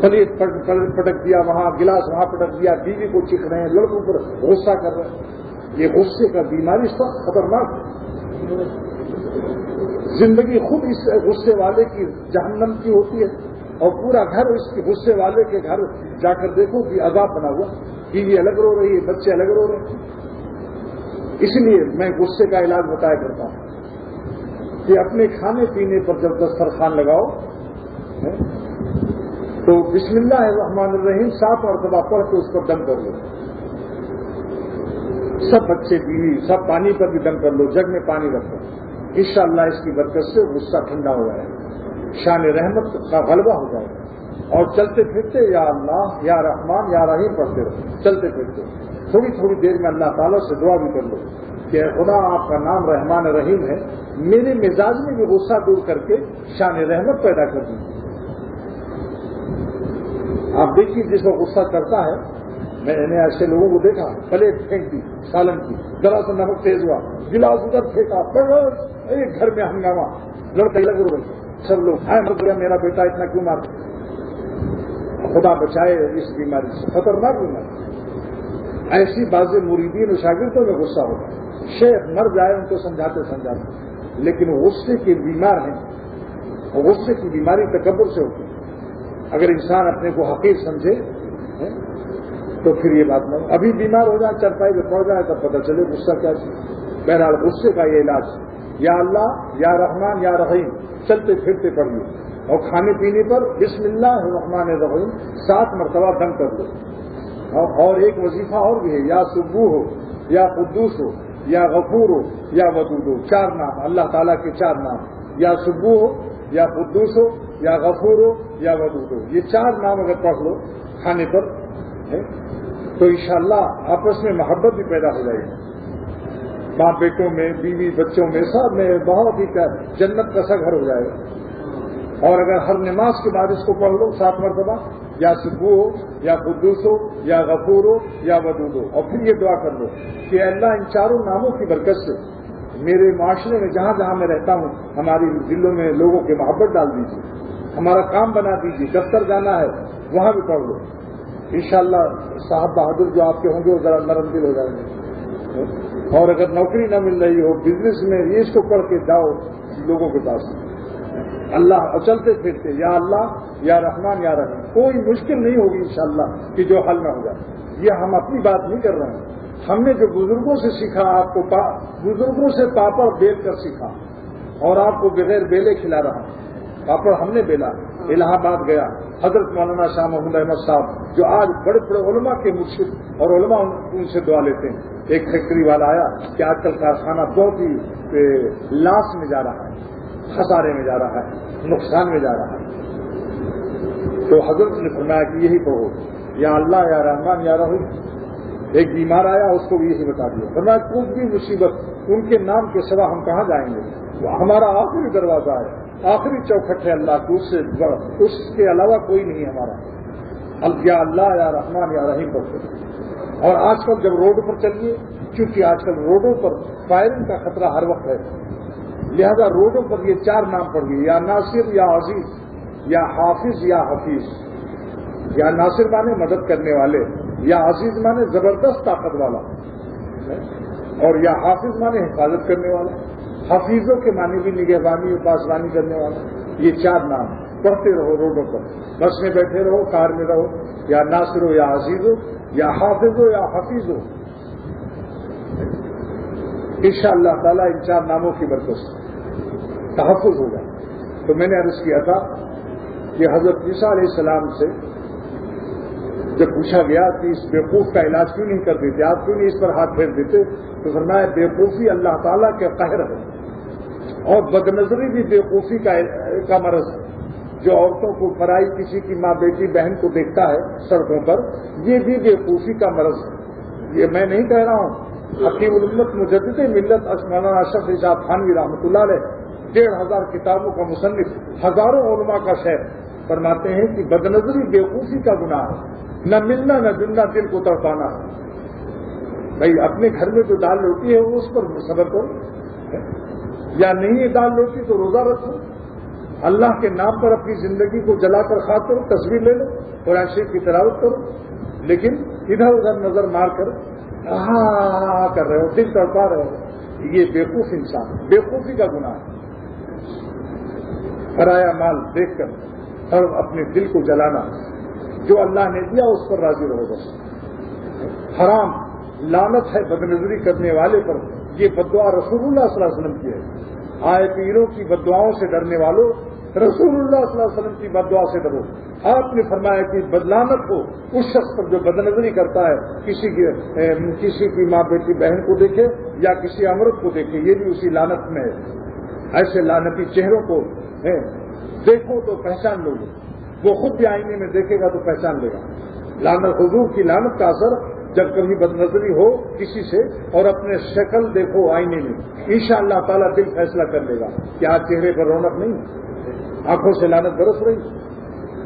پلیٹ پٹک دیا وہاں, گلاس وہاں پٹک دیا, بیوی کو چکھ رہے ہیں, لڑکوں پر غصہ کر رہے ہیں. یہ غصے کا بیماری سخت خطرناک ہے. زندگی خود اس غصے والے کی جہنم کی ہوتی ہے, اور پورا گھر اس کے غصے والے کے گھر جا کر دیکھو کہ عذاب بنا ہوا, بیوی الگ رو رہی ہے, بچے الگ رو رہے ہیں. اس لیے میں غصے کا علاج بتایا کرتا ہوں کہ اپنے کھانے پینے پر جب دسترخوان لگاؤ تو بسم اللہ الرحمن الرحیم 7 مرتبہ پڑھ کے اس پر دم کر لو. سب بچے بیوی سب پانی پر بھی دم کر لو, جگ میں پانی رکھو. انشاءاللہ اس کی برکت سے غصہ ٹھنڈا ہو جائے گا, شان رحمت کا غلبہ ہو جائے گا. اور چلتے پھرتے یا اللہ یا رحمان یا رحیم پڑھتے رہو. چلتے پھرتے تھوڑی تھوڑی دیر میں اللہ تعالیٰ سے دعا بھی کر لو کہ خدا آپ کا نام رحمان رحیم ہے, میرے مزاج میں بھی غصہ دور کر کے شان رحمت پیدا کر دیجیے. آپ دیکھیے جس کو غصہ کرتا ہے, میں نے ایسے لوگوں کو دیکھا, پلیٹ پھینک دی سالن کی, ذرا سا نمک تیز ہوا, گلاس ادھر پھینکا, ایک گھر میں ہنگامہ, لڑکے لگ رہے, سب لوگ میرا بیٹا اتنا کیوں مارتا. خدا بچائے اس بیماری سے, خطرناک بیماری. ایسی بعض مریدین و شاگردوں میں غصہ ہوتا ہے. شیخ مر جائے ان کو سمجھاتے, لیکن وہ غصے کے بیمار ہیں. غصے کی بیماری تکبر سے ہوتی ہے. اگر انسان اپنے کو حقیر سمجھے تو پھر یہ بات نہیں. ابھی بیمار ہو جائے, چرپائی میں پڑ جائے, تب پتہ چلے غصہ کیا چیز. بہرحال غصے کا یہ علاج یا اللہ یا رحمان یا رحیم چلتے پھرتے پڑھیے, اور کھانے پینے پر بسم اللہ الرحمن الرحیم 7 مرتبہ دم کر دو. اور ایک وظیفہ اور بھی ہے, یا سبوح ہو یا قدوس ہو یا غفور ہو یا ودود ہو. 4 نام اللہ تعالیٰ کے 4 نام, یا سبوح ہو یا قدوس ہو یا غفور ہو یا ودود ہو. یہ 4 نام اگر پڑھ لو کھانے پر تو انشاءاللہ آپس میں محبت بھی پیدا ہو جائے گی. باپ بیٹوں میں, بیوی بچوں میں, سب میں بہت ہی جنت کا سا گھر ہو جائے گا. اور اگر ہر نماز کے بعد اس کو پڑھ لو 7 مرتبہ, یا سبوح ہو یا قدوس ہو یا غفور ہو یا ودود ہو, اور پھر یہ دعا کر لو کہ اللہ ان 4 ناموں کی برکت سے میرے معاشرے میں جہاں جہاں میں رہتا ہوں ہماری دلوں میں لوگوں کی محبت ڈال دیجیے, ہمارا کام بنا دیجیے. دفتر جانا ہے وہاں بھی پڑھ لو. انشاءاللہ صاحب بہادر جو آپ کے ہوں گے وہ ذرا نرم دل ہو جائیں گے. اور اگر نوکری نہ مل رہی ہو, بزنس میں یہ اس کو پڑھ کے جاؤ لوگوں کے پاس, اللہ چلتے پھرتے یا اللہ یا رحمان یا رحیم. کوئی مشکل نہیں ہوگی انشاءاللہ کہ جو حل نہ ہو جائے. یہ ہم اپنی بات نہیں کر رہے ہیں, ہم نے جو بزرگوں سے سیکھا, آپ کو بزرگوں سے پاپڑ بیل کر سیکھا, اور آپ کو بغیر بیلے کھلا رہا ہوں. پاپڑ ہم نے بیلا. الہ آباد گیا, حضرت مولانا شاہ محمود احمد صاحب جو آج بڑے بڑے علماء کے مرشد اور علماء ان سے دعا لیتے ہیں. ایک فیکٹری والا آیا کہ آج کل کارخانہ بہت ہی لاس میں جا رہا ہے, خسارے میں جا رہا ہے, نقصان میں جا رہا ہے. تو حضرت نے فرمایا کہ یہی پڑھو یا اللہ یا رحمان یا رحیم. ایک بیمار آیا, اس کو بھی یہی بتا دیا. فرمایا کوئی بھی مصیبت ان کے نام کے سوا ہم کہاں جائیں گے, وہ ہمارا آخری دروازہ ہے, آخری چوکھٹ ہے اللہ کو, اس کے علاوہ کوئی نہیں ہمارا. یا اللہ یا رحمان یا رحیم پڑھتے. اور آج کل جب روڈ پر چلیے, چونکہ آج کل روڈوں پر فائرنگ کا خطرہ ہر وقت ہے, لہذا روڈوں پر یہ 4 نام پڑھیے, یا ناصر یا عزیز یا حافظ یا حفیظ. یا ناصر مانے مدد کرنے والے, یا عزیز مانے زبردست طاقت والا, اور یا حافظ مانے حفاظت کرنے والا. حفیظوں کے معنی بھی نگہبانی اور پاسبانی کرنے والا. یہ 4 نام پڑھتے رہو روڈوں پر, بس میں بیٹھے رہو, کار میں رہو, یا ناصر ہو یا عزیز ہو یا حافظ ہو یا حفیظ ہو. انشاءاللہ تعالیٰ ان 4 ناموں کی برکت سے تحفظ ہوگا. تو میں نے عرض کیا تھا کہ حضرت عیسیٰ علیہ السلام سے جب پوچھا گیا کہ اس بیوقوف کا علاج کیوں نہیں کر دیتے, آپ کیوں نہیں اس پر ہاتھ پھیر دیتے, تو فرمایا بیوقوفی اللہ تعالیٰ کے قہر ہے, اور بدنظری بھی بیوقوفی کا مرض ہے. جو عورتوں کو پرائی کسی کی ماں بیٹی بہن کو دیکھتا ہے سڑکوں پر, یہ بھی بیوقوفی کا مرض ہے. یہ میں نہیں کہہ رہا ہوں، حکیم الامت مجدد ملت مولانا اشرف علی صاحب تھانوی رحمۃ اللہ علیہ 1500 کتابوں کا مصنف، ہزاروں علماء کا شیخ، فرماتے ہیں کہ بدنظری بیوقوفی کا گناہ ہے، نہ ملنا نہ جلنا دل کو تڑپانا ہے۔ بھائی اپنے گھر میں جو دال روٹی ہے وہ اس پر صبر کرو، یا نہیں ہے دال روٹی تو روزہ رکھو، اللہ کے نام پر اپنی زندگی کو جلا کر خاک کرو، تصویر لے لو، قرآن شریف کی تلاوت کرو، لیکن ادھر ادھر نظر مار کر کر رہے ہو، دل تڑپا رہے ہو، یہ بیوقوف انسان، بیوقوفی کا گناہ ہے۔ پرایا مال دیکھ کر اور اپنے دل کو جلانا، جو اللہ نے دیا اس پر راضی رہو بس۔ حرام لعنت ہے بدنظری کرنے والے پر، یہ بددعا رسول اللہ صلی اللہ علیہ وسلم کی ہے۔ آئے پیروں کی بددعاؤں سے ڈرنے والوں، رسول اللہ صلی اللہ علیہ وسلم کی بددعا سے ڈرو۔ آپ نے فرمایا کہ بدلانت ہو اس شخص پر جو بدنظری کرتا ہے، کسی کی ماں بیٹی بہن کو دیکھے یا کسی عورت کو دیکھے، یہ بھی اسی لعنت میں ہے۔ ایسے لعنتی چہروں کو دیکھو تو پہچان لو گے، وہ خود بھی آئینے میں دیکھے گا تو پہچان لے گا۔ لعنت، حضور کی لعنت کا اثر جب کبھی بدنظری ہو کسی سے اور اپنے شکل دیکھو آئینے میں، انشاءاللہ تعالیٰ دل فیصلہ کر لے گا کہ آج چہرے پر رونق نہیں، آنکھوں سے لعنت برس رہی۔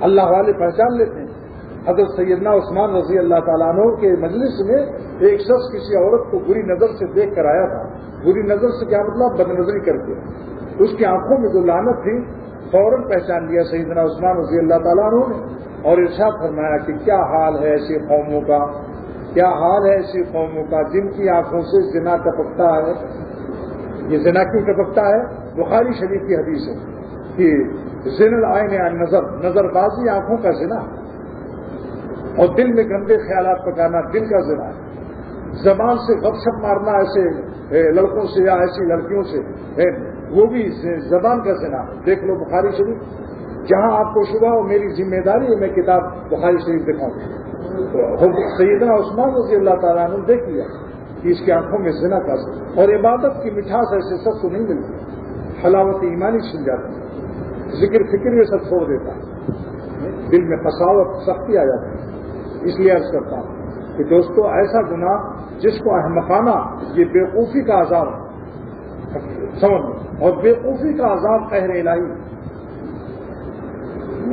اللہ والے پہچان لیتے ہیں۔ حضرت سیدنا عثمان رضی اللہ تعالیٰ عنہ کے مجلس میں ایک شخص کسی عورت کو بری نظر سے دیکھ کر آیا تھا۔ بری نظر سے کیا مطلب؟ بدنظری کر کے۔ اس کی آنکھوں میں جو لعنت تھی فوراً پہچان لیا سیدنا عثمان رضی اللہ تعالیٰ عنہ نے، اور ارشاد فرمایا کہ کیا حال ہے ایسی قوموں کا، کیا حال ہے ایسی قوموں کا جن کی آنکھوں سے زنا ٹپکتا ہے۔ یہ زنا کیوں ٹپکتا ہے؟ بخاری شریف کی حدیث ہے کہ زنا العین عن نظر بازی آنکھوں کا زنا، اور دل میں گندے خیالات پکانا دل کا زنا ہے۔ زبان سے غپ شپ مارنا ایسے لڑکوں سے یا ایسی لڑکیوں سے، وہ بھی زبان کا زنا ہے۔ دیکھ لو بخاری شریف، جہاں آپ کو شبہ ہو میری ذمہ داری ہے میں کتاب بخاری شریف دکھاؤں۔ سیدنا عثمان رضی اللہ تعالیٰ عنہ دیکھ لیا کہ اس کی آنکھوں میں زنا کا اثر، اور عبادت کی مٹھاس ایسے شخص کو نہیں ملتی، حلاوت ایمانی چھن جاتی ہے، ذکر فکر یہ سب چھوڑ دیتا ہے، دل میں قساوت سختی آ جاتی ہے۔ اس لیے عرض کرتا ہوں کہ دوستو ایسا گناہ جس کو احمقانہ، یہ بیوقوفی کا عذاب سمجھ، اور بیوقوفی کا عذاب قہر الہی،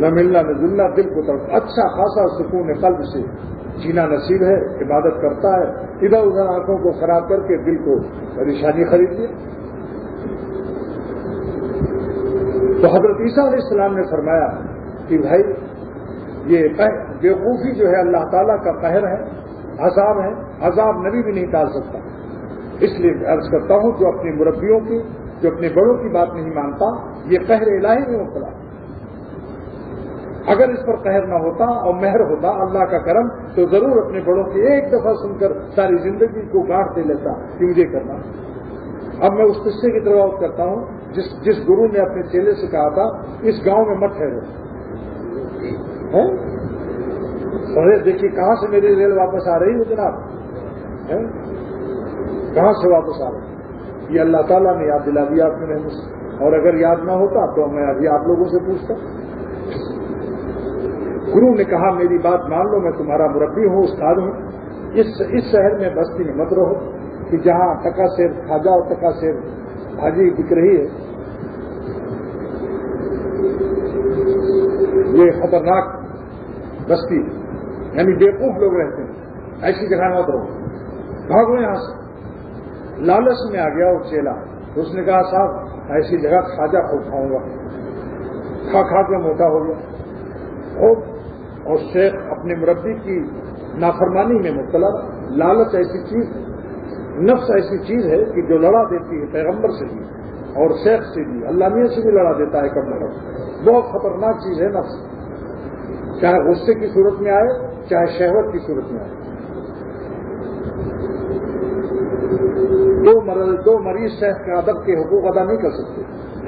نہ ملنا نہ جلنا دل کو طرف، اچھا خاصا سکون قلب سے جینا نصیب ہے، عبادت کرتا ہے، ادھر ادھر آنکھوں کو خراب کر کے دل کو پریشانی خرید لی۔ تو حضرت عیسیٰ علیہ السلام نے فرمایا کہ بھائی یہ بیوقوفی جو ہے اللہ تعالیٰ کا قہر ہے، عذاب ہے، عذاب نبی بھی نہیں ٹال سکتا۔ اس لیے عرض کرتا ہوں جو اپنے مربیوں کی، جو اپنے بڑوں کی بات نہیں مانتا، یہ قہر الہی میں مبتلا۔ اگر اس پر قہر نہ ہوتا اور مہر ہوتا اللہ کا کرم، تو ضرور اپنے بڑوں کی ایک دفعہ سن کر ساری زندگی کو گانٹ دے لیتا کہ مجھے کرنا۔ اب میں اس قصے کی تلاوت کرتا ہوں جس گرو نے اپنے چیلے سے کہا تھا اس گاؤں میں مت ٹھہرو، ارے دیکھیے کہاں سے میری ریل واپس آ رہی ہے جناب، کہاں سے واپس آ رہی ہے؟ یہ اللہ تعالیٰ نے یاد دلا دیا اپنے رحمت سے، اور اگر یاد نہ ہوتا تو میں ابھی آپ لوگوں سے پوچھتا۔ گرو نے کہا میری بات مان لو، میں تمہارا مربی ہوں، استاد ہوں، اس شہر میں بستی میں مت رہو کہ جہاں ٹکا سیر کھا جاؤ، ٹکا سیر بھاجی بک رہی ہے، یہ خطرناک بستی یعنی بیوقوف لوگ رہتے ہیں، ایسی جگہ مت رہو، بھاگو یہاں سے۔ لالچ میں آ گیا وہ چیلا، اس نے کہا صاحب ایسی جگہ کھاجا خوب کھاؤں گا، کھا کے موٹا ہو گیا، اور شیخ اپنے مربی کی نافرمانی میں مبتلا۔ لالچ ایسی چیز ہے، نفس ایسی چیز ہے کہ جو لڑا دیتی ہے پیغمبر سے بھی اور شیخ سے بھی، اللہ میاں سے بھی لڑا دیتا ہے کب نفس، بہت خطرناک چیز ہے نفس، چاہے غصے کی صورت میں آئے چاہے شہوت کی صورت میں آئے۔ دو مریض شیخ کے ادب کے حقوق ادا نہیں کر سکتے،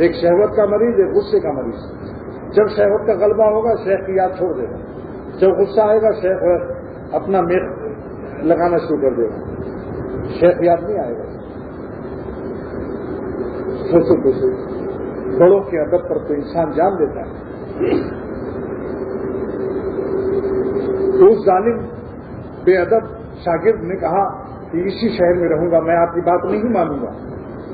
ایک شہوت کا مریض، ایک غصے کا مریض۔ جب شہوت کا غلبہ ہوگا شیخ کی یاد چھوڑ دے گا، جب غصہ آئے گا شیخ اپنا میخ لگانا شروع کر دے گا، شیخ یاد نہیں آئے گا۔ سوچو بڑوں کے ادب پر تو انسان جان دیتا ہے، تو اس ظالم بے ادب شاگرد نے کہا کہ اسی شہر میں رہوں گا، میں آپ کی بات نہیں مانوں گا،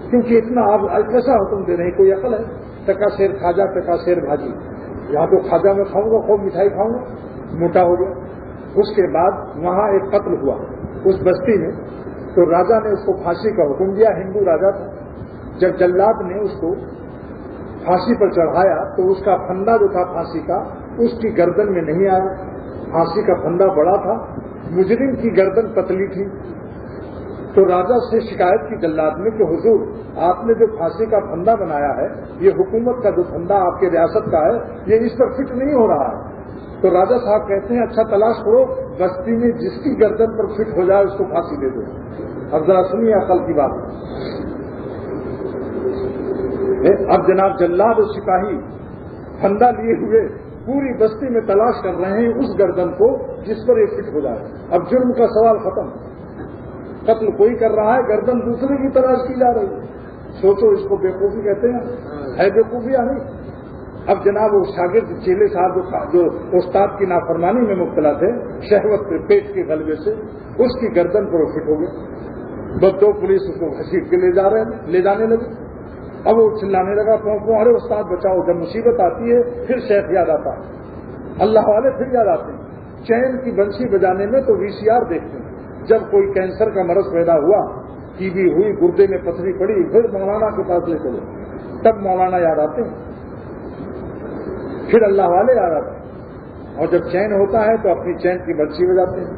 کیونکہ اتنا آپ کیسا حکم دے رہے ہیں، کوئی عقل ہے؟ ٹکا شیر کھاجا، ٹکا شیر بھاجی، یہاں تو کھاجا میں کھاؤں گا، خوب مٹھائی کھاؤں گا، موٹا ہو گیا۔ اس کے بعد وہاں ایک قتل ہوا اس بستی میں، تو راجا نے اس کو پھانسی کا حکم دیا، ہندو راجا تھا۔ جب جلاد نے اس کو پھانسی پر چڑھایا تو اس کا پھندا جو تھا پھانسی کا اس کی گردن میں نہیں آیا، پھانسی کا پھندا بڑا تھا، مجرم کی گردن پتلی تھی۔ تو راجا سے شکایت کی جلاد نے کہ حضور آپ نے جو پھانسی کا پھندا بنایا ہے، یہ حکومت کا جو پھندا آپ کے ریاست کا ہے، یہ اس پر فٹ نہیں ہو رہا ہے۔ تو راجا صاحب کہتے ہیں اچھا تلاش کرو، بستی میں جس کی گردن پر فٹ ہو جائے اس کو پھانسی دے دو۔ اب ذرا سنیے عقل کی بات۔ اب جناب جلاد اور سپاہی پھندا لیے ہوئے پوری بستی میں تلاش کر رہے ہیں اس گردن کو جس پر یہ فٹ ہو جائے۔ اب جرم کا سوال ختم، قتل کوئی کر رہا ہے، گردن دوسرے کی تلاش کی جا رہی ہے۔ سوچو اس کو بیوقوفی کہتے ہیں، ہے بیوقوفی یا نہیں؟ اب جناب وہ شاگرد چیلے صاحب جو استاد کی نافرمانی میں مبتلا تھے، شہوت کے پیٹ کے غلبے سے اس کی گردن پر وہ فٹ ہو گئے۔ بس دو پولیس اس کو گھسیٹ کے لے جانے لگے۔ اب وہ چلانے لگا، پوں ارے استاد بچاؤ۔ جب مصیبت آتی ہے پھر شیخ یاد آتا ہے، اللہ والے پھر یاد آتے ہیں۔ چین کی بنسی بجانے میں تو VCR دیکھتے ہیں۔ جب کوئی کینسر کا مرض پیدا ہوا، ٹی بی ہوئی، گردے میں پتھری پڑی، پھر مولانا کے پاس لے چلو، تب مولانا یاد آتے ہیں، پھر اللہ والے یاد آتے ہیں۔ اور جب چین ہوتا ہے تو اپنی چین کی بنسی بجاتے ہیں۔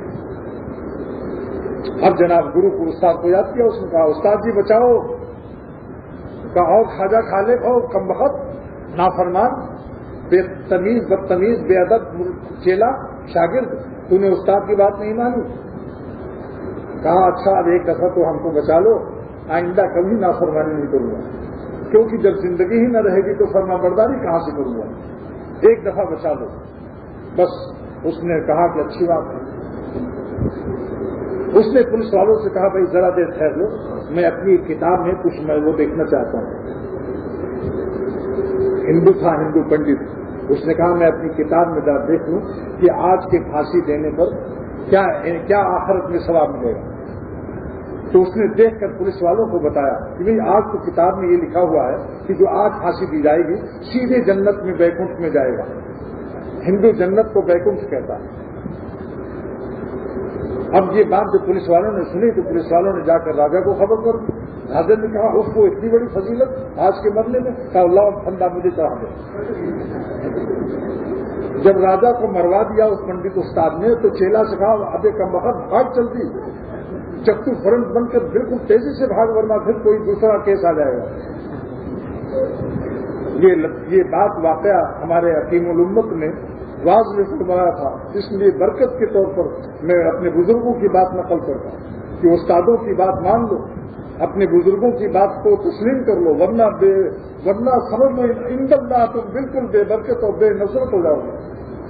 اب جناب گرو کو استاد کو یاد کیا، اس نے کہا استاد جی بچاؤ۔ کہا اور کھاجا کھا لے، اور کم وقت نافرمان، بے تمیز، بدتمیز، بے ادب چیلا شاگرد، تو نے استاد کی بات نہیں مانی۔ کہا اچھا اب ایک دفعہ تو ہم کو بچا لو، آئندہ کبھی نافرمانی نہیں کروں گا، کیونکہ جب زندگی ہی نہ رہے گی تو فرما برداری کہاں سے کروں گا، ایک دفعہ بچا لو۔ بس اس نے کہا کہ اچھی بات ہے۔ اس نے پولیس والوں سے کہا بھائی ذرا دیر ٹھہر لو، میں اپنی کتاب میں کچھ میں وہ دیکھنا چاہتا ہوں۔ ہندو تھا، ہندو پنڈت، اس نے کہا میں اپنی کتاب میں ذرا دیکھ لوں کہ آج کے پھانسی دینے پر کیا آخرت میں ثواب ملے گا۔ تو اس نے دیکھ کر پولیس والوں کو بتایا کہ بھائی آج تو کتاب میں یہ لکھا ہوا ہے کہ جو آج پھانسی دی جائے گی سیدھے جنت میں بیکنٹھ میں جائے گا۔ ہندو جنت کو بیکنٹھ کہتا ہے۔ اب یہ بات جو پولیس والوں نے سنی تو پولیس والوں نے جا کر راجا کو خبر کر دی۔ راجا نے کہا اس کو اتنی بڑی فضیلت آج کے مرنے میں، کہا اللہ پھندا مجھے چڑھا دے۔ جب راجا کو مروا دیا اس پنڈت استاد نے تو چیلا سے کہا ابے کم وقت بھاگ چلتی، چکو فرنٹ بن کر بالکل تیزی سے بھاگ، ورنہ پھر کوئی دوسرا کیس آ جائے گا۔ یہ بات واقعہ ہمارے حکیم الامت نے واضح میں فرمایا تھا، اس لیے برکت کے طور پر میں اپنے بزرگوں کی بات نقل کرتا ہوں کہ استادوں کی بات مان لو، اپنے بزرگوں کی بات کو تسلیم کر لو، ورنہ سمجھ میں اند اللہ تم بالکل بے برکت اور بے نصرت ہو جاؤ گے۔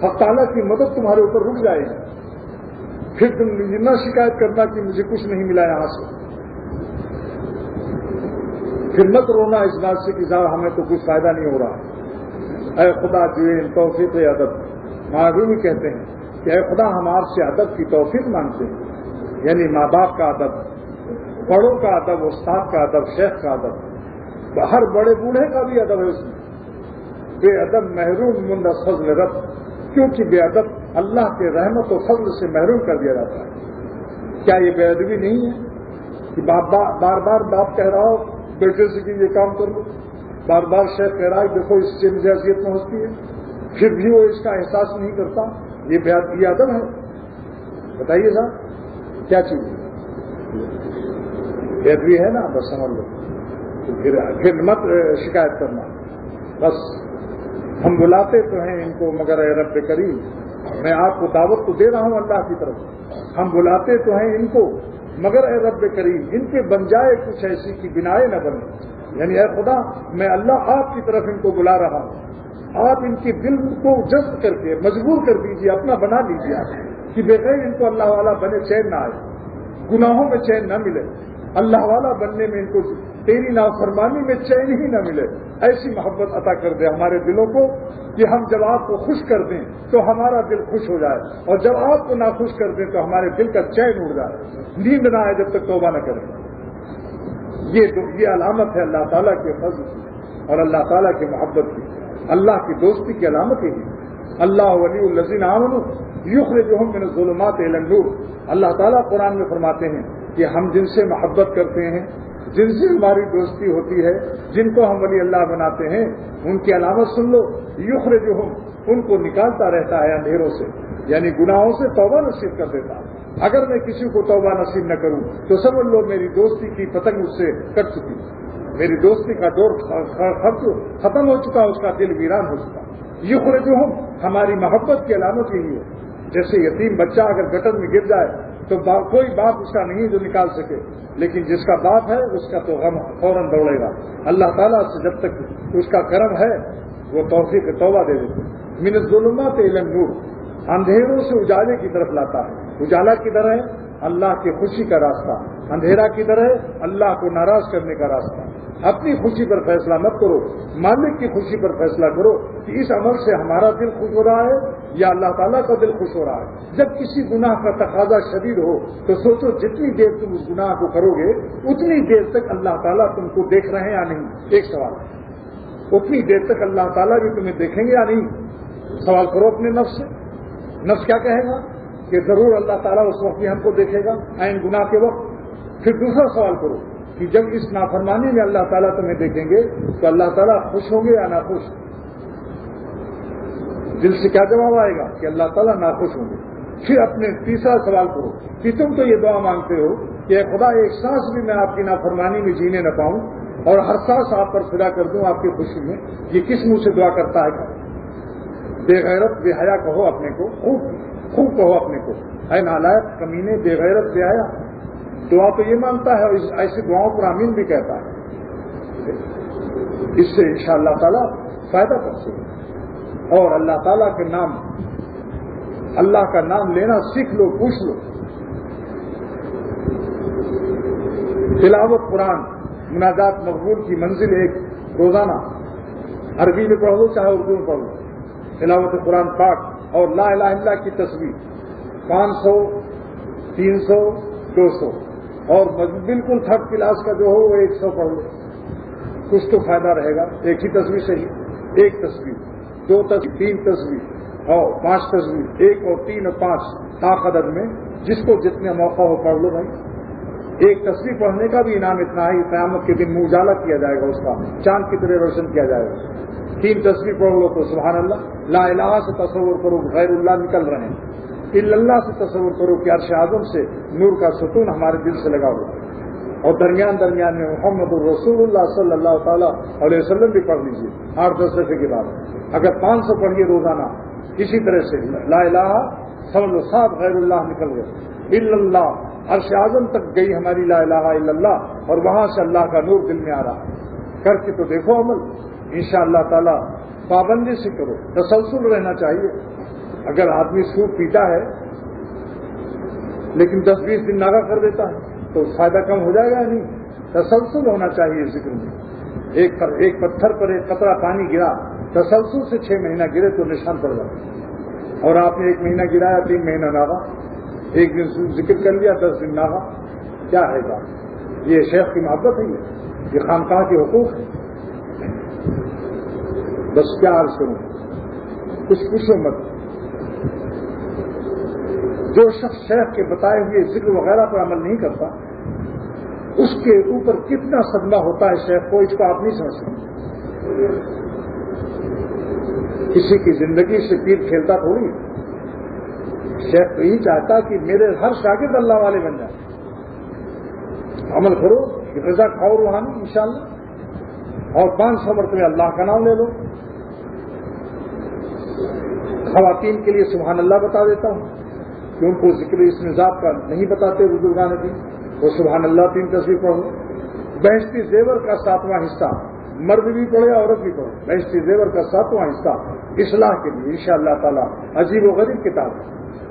حق تعالیٰ کی مدد تمہارے اوپر رک جائے گی، پھر تم نہ شکایت کرنا کہ مجھے کچھ نہیں ملا یہاں سے، پھر مت رونا اس بات سے کہ ذرا ہمیں تو کچھ فائدہ نہیں ہو رہا۔ اے خدا جو توفیق ادب، مہاویر بھی کہتے ہیں کہ اے خدا ہم آپ سے ادب کی توفیق مانگتے ہیں، یعنی ماں باپ کا ادب، بڑوں کا ادب، استاد کا ادب، شیخ کا ادب، ہر بڑے بوڑھے کا بھی ادب ہے اس میں۔ بے ادب محروم من فضل رب، کیونکہ بے ادب اللہ کے رحمت و فضل سے محروم کر دیا جاتا ہے۔ کیا یہ بے ادبی نہیں ہے کہ بار بار باپ کہہ رہا ہو بیٹے سے کہ یہ کام کر لو، بار بار شیخ کہہ رہا ہے دیکھو اس سے مجھے اذیت پہنچتی ہے، پھر بھی وہ اس کا احساس نہیں کرتا، یہ ادب ہے؟ بتائیے صاحب کیا چیز ہے؟ بے ادبی ہے نا، بس سمجھ لو، تو پھر مت شکایت کرنا۔ بس ہم بلاتے تو ہیں ان کو مگر اے رب کریم، میں آپ کو دعوت تو دے رہا ہوں اللہ کی طرف، ہم بلاتے تو ہیں ان کو مگر اے رب کریم ان کے بن جائے کچھ ایسی کی بنائے نہ بنے، یعنی اے خدا میں اللہ آپ کی طرف ان کو بلا رہا ہوں، آپ ان کے دل کو جذب کر کے مجبور کر دیجیے، اپنا بنا لیجیے کہ بغیر ان کو اللہ والا بنے چین نہ آئے، گناہوں میں چین نہ ملے، اللہ والا بننے میں ان کو تیری نافرمانی میں چین ہی نہ ملے، ایسی محبت عطا کر دے ہمارے دلوں کو کہ ہم جب آپ کو خوش کر دیں تو ہمارا دل خوش ہو جائے، اور جب آپ کو ناخوش کر دیں تو ہمارے دل کا چین اڑ جائے، نیند نہ آئے جب تک توبہ نہ کریں۔ یہ علامت ہے اللہ تعالیٰ کے فضل کی اور اللہ تعالیٰ کی محبت کی، اللہ کی دوستی کی علامت ہی ہے۔ اللہ ولی الذین آمنوا یخرجہم من الظلمات الی النور۔ اللہ تعالیٰ قرآن میں فرماتے ہیں کہ ہم جن سے محبت کرتے ہیں، جن سے ہماری دوستی ہوتی ہے، جن کو ہم ولی اللہ بناتے ہیں، ان کی علامت سن لو، یخرجہم، ان کو نکالتا رہتا ہے اندھیروں سے، یعنی گناہوں سے توبہ نصیب کر دیتا ہے۔ اگر میں کسی کو توبہ نصیب نہ کروں تو سمجھ لو میری دوستی کی پتنگ اس سے کٹ چکی، میری دوستی کا دور ختم ہو چکا، اس کا دل ویران ہو چکا۔ یخرجہم، ہماری محبت کی علامت یہی ہے۔ جیسے یتیم بچہ اگر گٹر میں گر جائے تو کوئی باپ اس کا نہیں جو نکال سکے، لیکن جس کا باپ ہے اس کا تو غم فوراً دوڑے گا۔ اللہ تعالیٰ سے جب تک اس کا کرم ہے وہ توفیق توبہ دے دیتے۔ من الظلمات الی النور، اندھیروں سے اجالے کی طرف لاتا ہے۔ اجالا کدھر ہے؟ اللہ کی خوشی کا راستہ۔ اندھیرا کدھر ہے؟ اللہ کو ناراض کرنے کا راستہ۔ اپنی خوشی پر فیصلہ مت کرو، مالک کی خوشی پر فیصلہ کرو کہ اس عمل سے ہمارا دل خوش ہو رہا ہے یا اللہ تعالیٰ کا دل خوش ہو رہا ہے۔ جب کسی گناہ کا تقاضا شدید ہو تو سوچو جتنی دیر تم اس گناہ کو کرو گے اتنی دیر تک اللہ تعالیٰ تم کو دیکھ رہے ہیں یا نہیں؟ ایک سوال، اتنی دیر تک اللہ تعالیٰ بھی تمہیں دیکھیں گے یا نہیں؟ سوال کرو اپنے نفس سے۔ نفس کیا کہے گا کہ ضرور اللہ تعالیٰ اس وقت بھی ہم کو دیکھے گا، عین گناہ کے وقت۔ پھر دوسرا سوال کرو کہ جب اس نافرمانی میں اللہ تعالیٰ تمہیں دیکھیں گے تو اللہ تعالیٰ خوش ہوں گے یا ناخوش؟ دل سے کیا جواب آئے گا کہ اللہ تعالیٰ ناخوش ہوں گے۔ پھر اپنے تیسرا سوال کرو کہ تم تو یہ دعا مانگتے ہو کہ اے خدا ایک سانس بھی میں آپ کی نافرمانی میں جینے نہ پاؤں اور ہر سانس آپ پر فدا کر دوں آپ کی خوشی میں۔ یہ کس منہ سے دعا کرتا ہے؟ بے غیرت بے حیا کہو اپنے کو، خوب کہو اپنے کو، اے نالائق کمینے بے غیرت بے حیا۔ دعا تو یہ مانتا ہے اور ایسی دعاؤں پر آمین بھی کہتا ہے۔ اس سے انشاءاللہ تعالیٰ فائدہ پہنچے گا۔ اور اللہ تعالیٰ کے نام، اللہ کا نام لینا سیکھ لو، پوچھ لو۔ تلاوت قرآن، مناجات مقبول کی منزل ایک، روزانہ عربی میں پڑھ لو چاہے اردو میں پڑھ لو، تلاوت قرآن پاک اور لا الہ الا اللہ کی تسبیح 500 300 200 اور بالکل تھرڈ کلاس کا جو ہو وہ 100 پڑھ لو، کچھ تو فائدہ رہے گا۔ ایک ہی تصویر صحیح، ایک تصویر، 2 تصویر، 3 تصویر اور 5 تصویر، 1 اور 3 اور 5 طاقت عدد میں، جس کو جتنے موقع ہو پڑھ لو بھائی۔ ایک تصویر پڑھنے کا بھی انعام اتنا ہے، قیامت کے دن منہ اجالا کیا جائے گا، اس کا چاند کی طرح روشن کیا جائے گا۔ 3 تصویر پڑھ لو تو سبحان اللہ، لا الہ سے تصور کرو غیر اللہ نکل رہے ہیں، الا اللہ سے تصور کرو کہ عرش اعظم سے نور کا ستون ہمارے دل سے لگا ہوا، اور درمیان درمیان میں محمد الرسول اللہ صلی اللہ تعالیٰ علیہ وسلم بھی پڑھ لیجیے 8-10 دفعے کے بعد۔ اگر 500 پڑھیے روزانہ اسی طرح سے، لا الہ سمجھ لو 7 غیر اللہ نکل گئے، الا اللہ عرش اعظم تک گئی ہماری لا الہ الا اللہ، اور وہاں سے اللہ کا نور دل میں آ رہا ہے۔ کر کے تو دیکھو عمل، انشاءاللہ تعالیٰ پابندی سے کرو، تسلسل رہنا چاہیے۔ اگر آدمی سود پیتا ہے لیکن 10-20 دن ناغا کر دیتا ہے تو فائدہ کم ہو جائے گا یا نہیں؟ تسلسل ہونا چاہیے ذکر میں۔ ایک پتھر پر ایک قطرہ پانی گرا، تسلسل سے 6 مہینہ گرے تو نشان پڑ جاتا، اور آپ نے 1 مہینہ گرایا 3 مہینہ ناغا، 1 دن ذکر کر لیا 10 دن ناغا، کیا ہے گا؟ یہ شیخ کی محبت ہے، یہ خانقاہ کے حقوق ہے۔ بس کیا عرض کروں، کچھ پوچھو مت۔ جو شخص شیخ کے بتائے ہوئے ذکر وغیرہ پر عمل نہیں کرتا اس کے اوپر کتنا صدمہ ہوتا ہے شیخ کو، اس کو آپ نہیں سمجھ سکتے۔ کسی کی زندگی سے پیر کھیلتا تھوڑی، شیخ تو یہی چاہتا کہ میرے ہر شاگرد اللہ والے بن جائیں۔ عمل کرو، غذا کھاؤ روحانی انشاءاللہ، اور 500 مرتبہ اللہ کا نام لے لو۔ خواتین کے لیے سبحان اللہ بتا دیتا ہوں کہ ان کو ذکر اس نظام کا نہیں بتاتے بزرگان دین، وہ سبحان اللہ 3 تصویر پڑھو۔ بہشتی زیور کا 7واں حصہ، مرد بھی پڑھے عورت بھی پڑھے، بہشتی زیور کا 7واں حصہ اصلاح کے لیے انشاءاللہ تعالی۔ عجیب و غریب کتاب،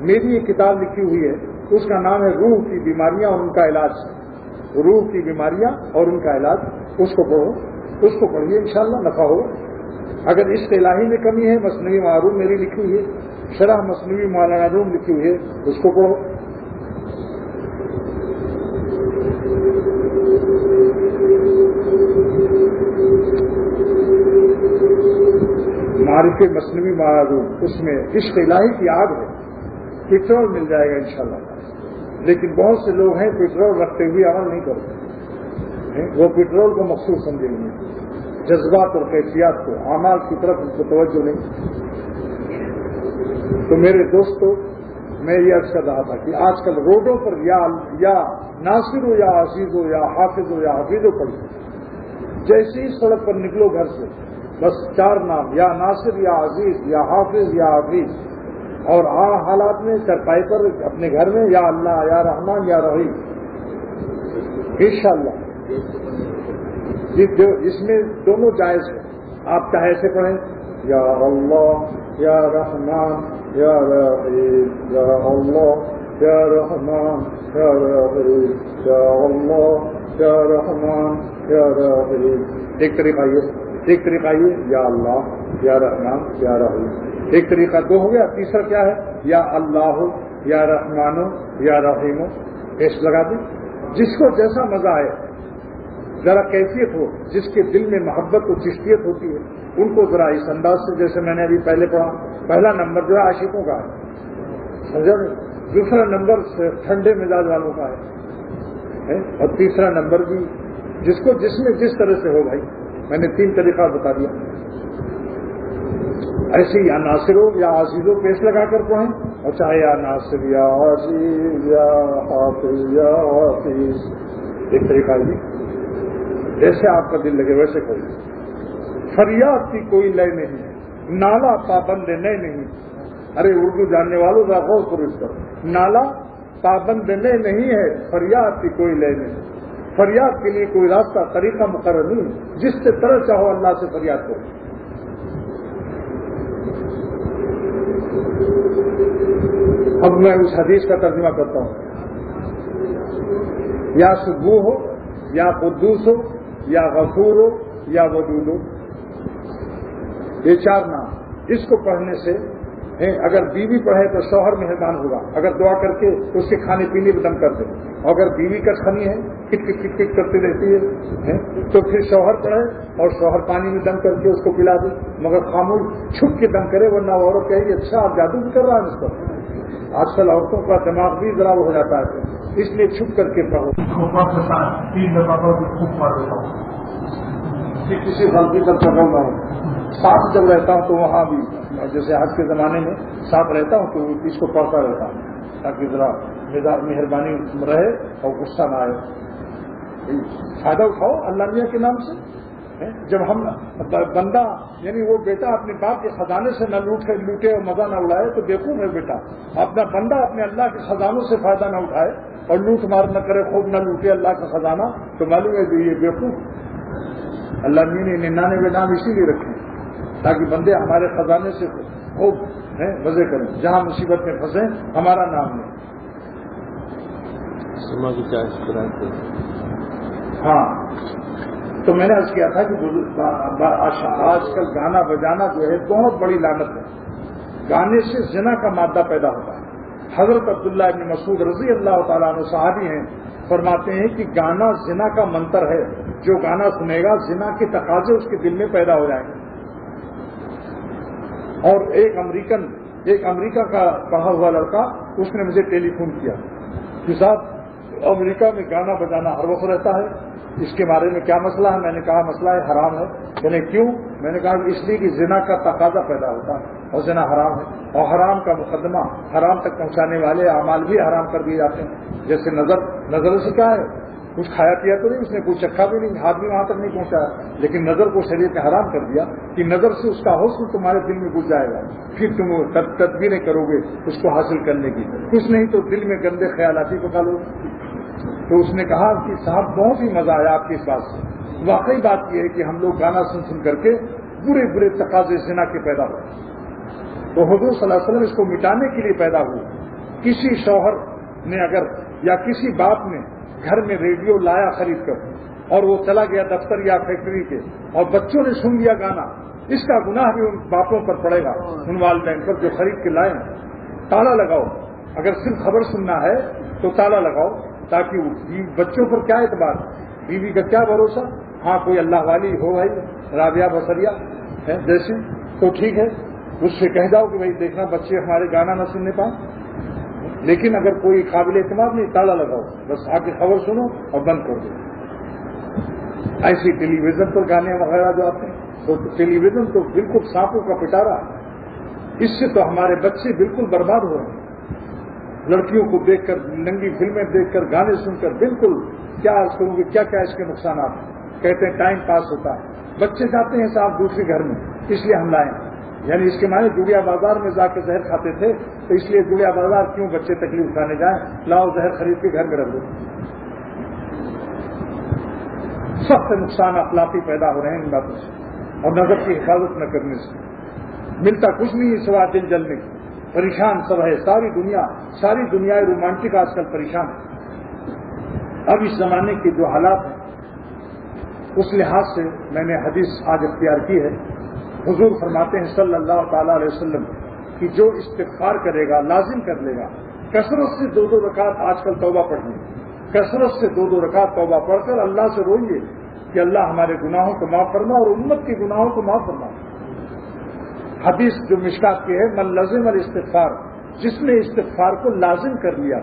میری یہ کتاب لکھی ہوئی ہے، اس کا نام ہے روح کی بیماریاں اور ان کا علاج۔ روح کی بیماریاں اور ان کا علاج، اس کو پڑھو، اس کو پڑھیے، انشاءاللہ نفع ہو۔ اگر عشق الہی میں کمی ہے، مثنوی معروم میری لکھی ہوئی ہے، شرح مثنوی مولانا روم لکھی ہوئی ہے، اس کو پڑھو۔ معرف مثنوی معروم، اس میں عشق الہی کی آگ ہے، پیٹرول مل جائے گا انشاءاللہ۔ لیکن بہت سے لوگ ہیں پیٹرول رکھتے ہوئے عمل نہیں کرتے، وہ پیٹرول کو مخصوص سمجھیں گے، جذبات اور کیفیات کو، اعمال کی طرف ان کو توجہ نہیں۔ تو میرے دوستو، میں یہ عرض کر رہا تھا کہ آج کل روڈوں پر یا ناصر ہو یا عزیز ہو یا حافظ ہو یا حفیظ ہو پڑی، جیسے ہی سڑک پر نکلو گھر سے بس 4 نام، یا ناصر یا عزیز یا حافظ یا حفیظ، اور حالات میں چرپائی پر اپنے گھر میں یا اللہ یا رحمان یا رحیم، انشاءاللہ اس میں دونوں جائز ہیں۔ آپ چاہے ایسے پڑھیں، یا اللہ یا رحمان یا رحیم، یا اللہ یا رحمان یا رحیم، یا اللہ یا رحمان یا رحیم، ایک طریقہ یہ یا اللہ یا رحمان یا رحیم، ایک طریقہ 2 ہو گیا۔ تیسرا کیا ہے؟ یا اللہ یا رحمان یا رحیم، پیش لگا دیں، جس کو جیسا مزہ آئے، ذرا کیفیت ہو، جس کے دل میں محبت و چشتیت ہوتی ہے، ان کو ذرا اس انداز سے، جیسے میں نے ابھی پہلے پڑھا، پہلا نمبر جو ہے عاشقوں کا ہے، سمجھا؟ دوسرا نمبر ٹھنڈے مزاج والوں کا ہے، اور تیسرا نمبر بھی جس کو جس میں جس طرح سے ہو۔ بھائی میں نے 3 طریقہ بتا دیا۔ ایسے یا ناصر ہو یا عزیز ہو پیش لگا کر پڑھیں، اور چاہے یا ناصر یا عزیز یا حافظ یا حافظ، ایک طریقہ یہ، جیسے آپ کا دل لگے ویسے کریے۔ فریاد کی کوئی لے نہیں ہے، نالا پابند نئے نہیں، ارے اردو جاننے والوں ذرا غور کرو اس پر، نالا پابند نئے نہیں ہے، فریاد کی کوئی لے نہیں، فریاد کے لیے کوئی راستہ طریقہ مقرر نہیں، جس سے طرح چاہو اللہ سے فریاد کرو۔ اب میں اس حدیث کا ترجمہ کرتا ہوں، یا سبوح ہو یا قدوس ہو یا غفور ہو یا ودود ہو، یہ 4 نام، اس کو پڑھنے سے اگر بیوی پڑھے تو شوہر مہربان ہوگا، اگر دعا کر کے اس کے کھانے پینے میں دم کر دے، اگر بیوی کا کھانی ہے کٹ کٹ کٹ کٹ کرتی رہتی ہے تو پھر شوہر پڑھے اور شوہر پانی میں دم کر کے اس کو پلا دے، مگر خاموش چھپ کے دم کرے، ورنہ عورت کہے گی اچھا آپ جادو بھی کر رہا ہے اس پر۔ آج کل عورتوں کا دماغ بھی ذرا ہو جاتا ہے، اس لیے چھپ کر کے پڑھو۔ 3 دفعہ خوب پڑھ دیتا ہوں، کسی غلطی پر پڑھوں گا، ساتھ جب رہتا ہوں تو وہاں بھی جیسے آج کے زمانے میں ساتھ رہتا ہوں تو اس کو پڑھتا رہتا ہوں، تاکہ ذرا مہربانی رہے اور غصہ نہ آئے۔ فائدہ اٹھاؤ اللہ میاں کے نام سے۔ جب ہم بندہ یعنی وہ بیٹا اپنے باپ کے خزانے سے نہ لوٹے اور مزہ نہ اڑائے تو بیوقوف ہے بیٹا، اپنا بندہ اپنے اللہ کے خزانوں سے فائدہ نہ اٹھائے اور لوٹ مار نہ کرے، خوب نہ لوٹے اللہ کا خزانہ، تو معلوم ہے کہ یہ بیوقوف۔ اللہ میاں نے 99 نام اسی لیے رکھے تاکہ بندے ہمارے خزانے سے خوب مزے کریں، جہاں مصیبت میں پھنسے ہمارا نام لیں۔ ہاں تو میں نے عرض کیا تھا کہ آج کل گانا بجانا جو ہے بہت بڑی لعنت ہے، گانے سے زنا کا مادہ پیدا ہوتا ہے۔ حضرت عبداللہ ابن مسعود رضی اللہ تعالیٰ عنہ صحابی ہیں، فرماتے ہیں کہ گانا زنا کا منتر ہے، جو گانا سنے گا زنا کے تقاضے اس کے دل میں پیدا ہو جائیں گے۔ اور ایک امریکہ کا پڑھا ہوا لڑکا، اس نے مجھے ٹیلی فون کیا کہ صاحب امریکہ میں گانا بجانا ہر وقت رہتا ہے، اس کے بارے میں کیا مسئلہ ہے؟ میں نے کہا مسئلہ ہے حرام ہے۔ یعنی کیوں؟ میں نے کہا اس لیے کہ زنا کا تقاضا پیدا ہوتا ہے اور زنا حرام ہے، اور حرام کا مقدمہ حرام تک پہنچانے والے اعمال بھی حرام کر دیے جاتے ہیں، جیسے نظر سے کیا ہے، کچھ کھایا پیا تو نہیں، اس نے کچھ چکھا بھی نہیں، ہاتھ بھی وہاں تک نہیں پہنچایا، لیکن نظر کو شریعت نے حرام کر دیا کہ نظر سے اس کا حسن تمہارے دل میں گھس جائے گا، پھر تم تدبیریں کرو گے اس کو حاصل کرنے کی، کچھ نہیں تو دل میں گندے خیالات ہی پکا لو۔ تو اس نے کہا کہ صاحب بہت ہی مزہ آیا آپ کی اس بات سے، واقعی بات یہ ہے کہ ہم لوگ گانا سن کر کے برے برے تقاضے زنا کے پیدا ہوئے، تو حضور صلی اللہ علیہ وسلم اس کو مٹانے کے لیے پیدا ہوئے۔ کسی شوہر نے اگر یا کسی باپ نے گھر میں ریڈیو لایا خرید کر اور وہ چلا گیا دفتر یا فیکٹری کے اور بچوں نے سن لیا گانا، اس کا گناہ بھی ان باپوں پر پڑے گا، ان والدین پر جو خرید کے لائے۔ تالا لگاؤ، اگر صرف خبر سننا ہے تو تالا لگاؤ، تاکہ بچوں پر کیا اعتبار، بیوی کا کیا بھروسہ، ہاں کوئی اللہ والی ہو بھائی رابعہ بصریہ جیسی تو ٹھیک ہے، اس سے کہہ جاؤ کہ بھائی دیکھنا بچے ہمارے گانا نہ سننے پائیں، لیکن اگر کوئی قابل اعتماد نہیں، تالا لگاؤ، بس آ کے خبر سنو اور بند کر دو۔ ایسی ٹیلی ویژن پر گانے وغیرہ جو آتے ہیں تو ٹیلی ویژن تو بالکل سانپوں کا پٹارا، اس سے تو ہمارے بچے بالکل برباد ہو رہے ہیں۔ لڑکیوں کو دیکھ کر، ننگی فلمیں دیکھ کر، گانے سن کر بالکل کیا کروں گے، کیا کیا اس کے نقصانات ہیں۔ کہتے ہیں ٹائم پاس ہوتا ہے، بچے جاتے ہیں صاحب دوسرے گھر میں، اس لیے ہم لائیں، یعنی اس کے معنی جڑیا بازار میں جا کے زہر کھاتے تھے تو اس لیے جڑیا بازار کیوں بچے تکلیف اٹھانے جائیں، لاؤ زہر خرید کے گھر میں رکھ دو۔ سخت نقصان اخلاقی پیدا ہو رہے ہیں ان باتوں سے اور نظر کی حفاظت نہ کرنے سے۔ ملتا کچھ نہیں سوا دل جلنے کی، پریشان سب ہے، ساری دنیا رومانٹک آج کل پریشان ہے۔ اب اس زمانے کے جو حالات ہیں اس لحاظ سے میں نے حدیث آج اختیار کی ہے۔ حضور فرماتے ہیں صلی اللہ تعالی علیہ وسلم کہ جو استغفار کرے گا، لازم کر لے گا، کثرت سے 2 رکعت آج کل توبہ پڑھیں، کثرت سے 2 رکعت توبہ پڑھ کر اللہ سے روئیے کہ اللہ ہمارے گناہوں کو معاف فرما اور امت کے گناہوں کو معاف فرما۔ حدیث جو مشکات کی ہے، من لزم الاستغفار، جس نے استغفار کو لازم کر لیا،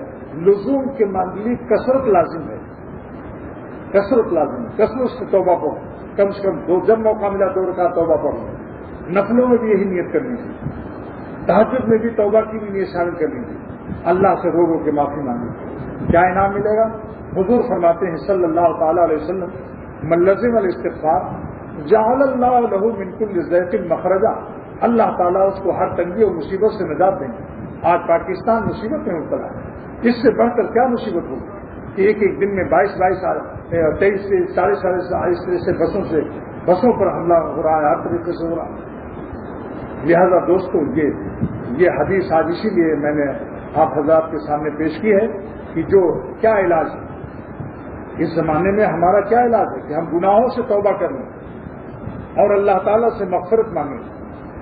لزوم کے معنی کثرت لازم ہے، کثرت لازم ہے، کثرت سے توبہ پڑھو، کم سے کم جب موقع ملا 2 رکعت توبہ پڑھو۔ نفلوں میں بھی یہی نیت کرنی تھی، تہجد میں بھی توبہ کی بھی نیت شامل کرنی تھی، اللہ سے رو کے معافی مانگی۔ کیا انعام ملے گا؟ حضور فرماتے ہیں صلی اللہ تعالی علیہ وسلم من لزم الاستغفار جعل اللہ له من كل ضیق مخرجا، اللہ تعالیٰ اس کو ہر تنگی اور مصیبت سے نجات دیں گے۔ آج پاکستان مصیبت میں مبتلا ہے، اس سے بڑھ کر کیا مصیبت ہوگی کہ ایک دن میں 22 23 سے 40 اس طرح سے بسوں پر حملہ ہو رہا ہے، ہر طریقے سے ہو رہا ہے۔ لہذا دوستو یہ حدیث آج اسی لیے میں نے آپ حضرات کے سامنے پیش کی ہے کہ جو کیا علاج ہے اس زمانے میں، ہمارا کیا علاج ہے کہ ہم گناہوں سے توبہ کر لیں اور اللہ تعالیٰ سے مغفرت مانگیں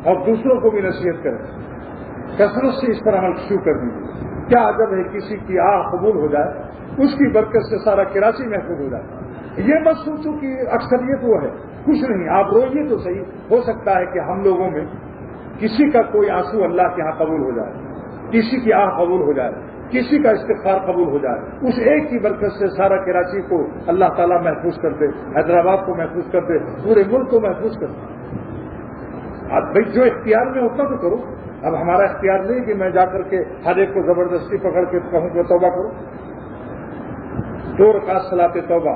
اور دوسروں کو بھی نصیحت کریں، کثرت سے اس پر عمل شروع کر دیجیے۔ کیا عجب ہے کسی کی آہ قبول ہو جائے، اس کی برکت سے سارا کراچی محفوظ ہو جائے۔ یہ مت سوچو کہ اکثریت وہ ہے، کچھ نہیں، آپ روئیے تو صحیح، ہو سکتا ہے کہ ہم لوگوں میں کسی کا کوئی آنسو اللہ کے ہاں قبول ہو جائے، کسی کی آہ قبول ہو جائے، کسی کا استغفار قبول ہو جائے، اس ایک کی برکت سے سارا کراچی کو اللہ تعالیٰ محفوظ کر دے، حیدرآباد کو محفوظ کر دے، پورے ملک کو محفوظ کر دے۔ اب بھائی جو اختیار میں اتنا تو کرو، اب ہمارا اختیار نہیں کہ میں جا کر کے ہر ایک کو زبردستی پکڑ کے کہوں کہ توبہ کرو۔ 2 رکعت صلاۃ توبہ،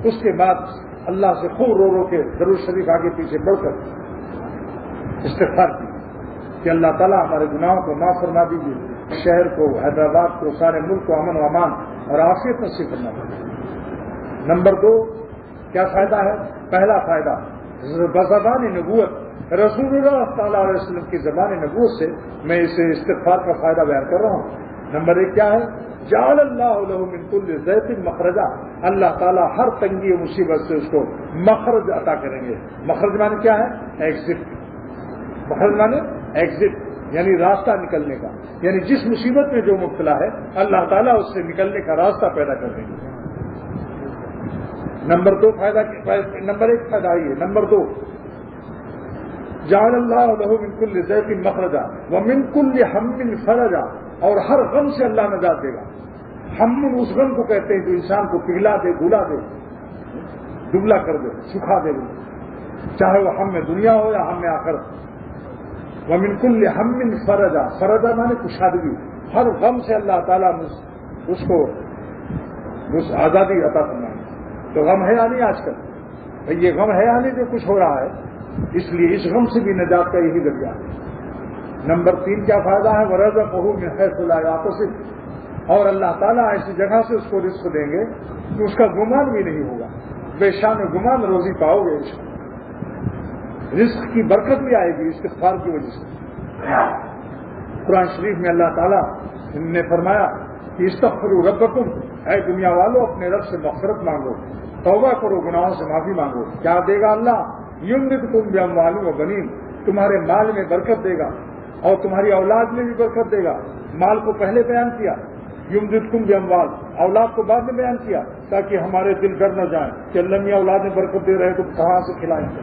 اس کے بعد اللہ سے خوب رو کے درود شریف آگے پیچھے بڑھ کر استغفار کی کہ اللہ تعالیٰ ہمارے گناہوں کو معاف فرما دیجیے، شہر کو، حیدرآباد کو، سارے ملک کو امن و امان اور عافیت نصیب کرنا پڑے۔ نمبر 2 کیا فائدہ ہے؟ پہلا فائدہ بزبان نبوت، رسول اللہ صلی اللہ علیہ وسلم کی زبان نبوت سے میں اسے استغفار کا فائدہ بیان کر رہا ہوں۔ نمبر 1 کیا ہے؟ جعل اللہ له من كل ضیق مخرجا، اللہ تعالیٰ ہر تنگی و مصیبت سے اس کو مخرج عطا کریں گے۔ مخرج معنی کیا ہے؟ ایگزٹ۔ مخرج معنی ایگزٹ، یعنی راستہ نکلنے کا، یعنی جس مصیبت میں جو مبتلا ہے اللہ تعالیٰ اس سے نکلنے کا راستہ پیدا کر دیں گے۔ نمبر 1 فائدہ ہی ہے۔ نمبر 2 جعل اللہ له من كل ضیق مخرجا ومن كل هم فرجا، اور ہر غم سے اللہ نجات دے گا۔ ہم اس غم کو کہتے ہیں جو انسان کو پگھلا دے، گلا دے، دبلا کر دے، سکھا دے، چاہے وہ ہم میں دنیا ہو یا ہم میں آخرت۔ ومن كل هم فرجا، فرجا مانے کشادگی، ہر غم سے اللہ تعالیٰ اس کو آزادی عطا فرمائے۔ تو غم ہے یا نہیں آج کل؟ یہ غم ہے یا نہیں جو کچھ ہو رہا ہے، اس لیے اس غم سے بھی نجات کا یہی ذریعہ ہے۔ نمبر 3 کیا فائدہ ہے؟ وَرَزَقَهُ مِنْ حَيْثُ لَا يَحْتَسِبُ، اور اللہ تعالیٰ ایسی جگہ سے اس کو رزق دیں گے کہ اس کا گمان بھی نہیں ہوگا، بے شان گمان روزی پاؤ گے، رزق کی برکت بھی آئے گی استغفار کی وجہ سے۔ قرآن شریف میں اللہ تعالیٰ نے فرمایا کہ استغفروا ربکم، اے دنیا والوں اپنے رب سے مغفرت مانگو، توبہ کرو، گناہوں سے معافی مانگو. کیا دے گا اللہ؟ یمددکم باموال و بنین، تمہارے مال میں برکت دے گا اور تمہاری اولاد میں بھی برکت دے گا. مال کو پہلے بیان کیا، یمددکم باموال، اولاد کو بعد میں بیان کیا، تاکہ ہمارے دل ڈر نہ جائیں کہ اللہ میاں اولاد میں برکت دے رہے تو کہاں سے کھلائیں گے.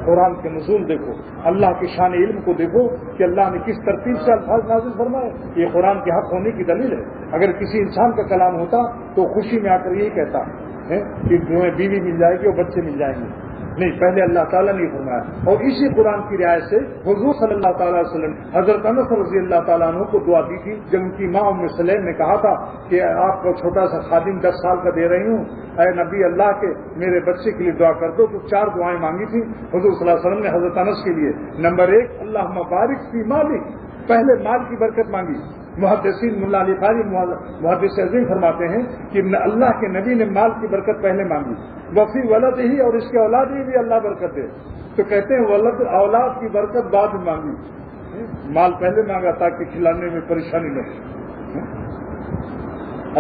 قرآن کے نزول دیکھو، اللہ کی شان علم کو دیکھو کہ اللہ نے کس ترتیب سے الفاظ نازل فرمائے. یہ قرآن کے حق ہونے کی دلیل ہے. اگر کسی انسان کا کلام ہوتا تو خوشی میں آ کر یہی کہتا ہے کہ تمہیں بیوی مل جائے گی اور بچے مل جائیں گے. نہیں، پہلے اللہ تعالیٰ نے فرمایا. اور اسی قرآن کی رعایت سے حضور صلی اللہ تعالیٰ علیہ وسلم حضرت انس رضی اللہ تعالیٰ عنہ کو دعا دی تھی جب ان کی ماں ام سلیم نے کہا تھا کہ آپ کو چھوٹا سا خادم 10 سال کا دے رہی ہوں، اے نبی اللہ کے میرے بچے کے لیے دعا کر دو. تو 4 دعائیں مانگی تھی حضور صلی اللہ علیہ وسلم نے حضرت انس کے لیے. نمبر 1، اللہم بارک فی مالک، پہلے مال کی برکت مانگی. محدثین ملا علی قاری محدث عظیم فرماتے ہیں کہ اللہ کے نبی نے مال کی برکت پہلے مانگی. وفی ولد ہی، اور اس کے اولاد ہی بھی اللہ برکت دے. تو کہتے ہیں ولد اولاد کی برکت بعد میں مانگی، مال پہلے مانگا تاکہ کھلانے میں پریشانی نہ ہو.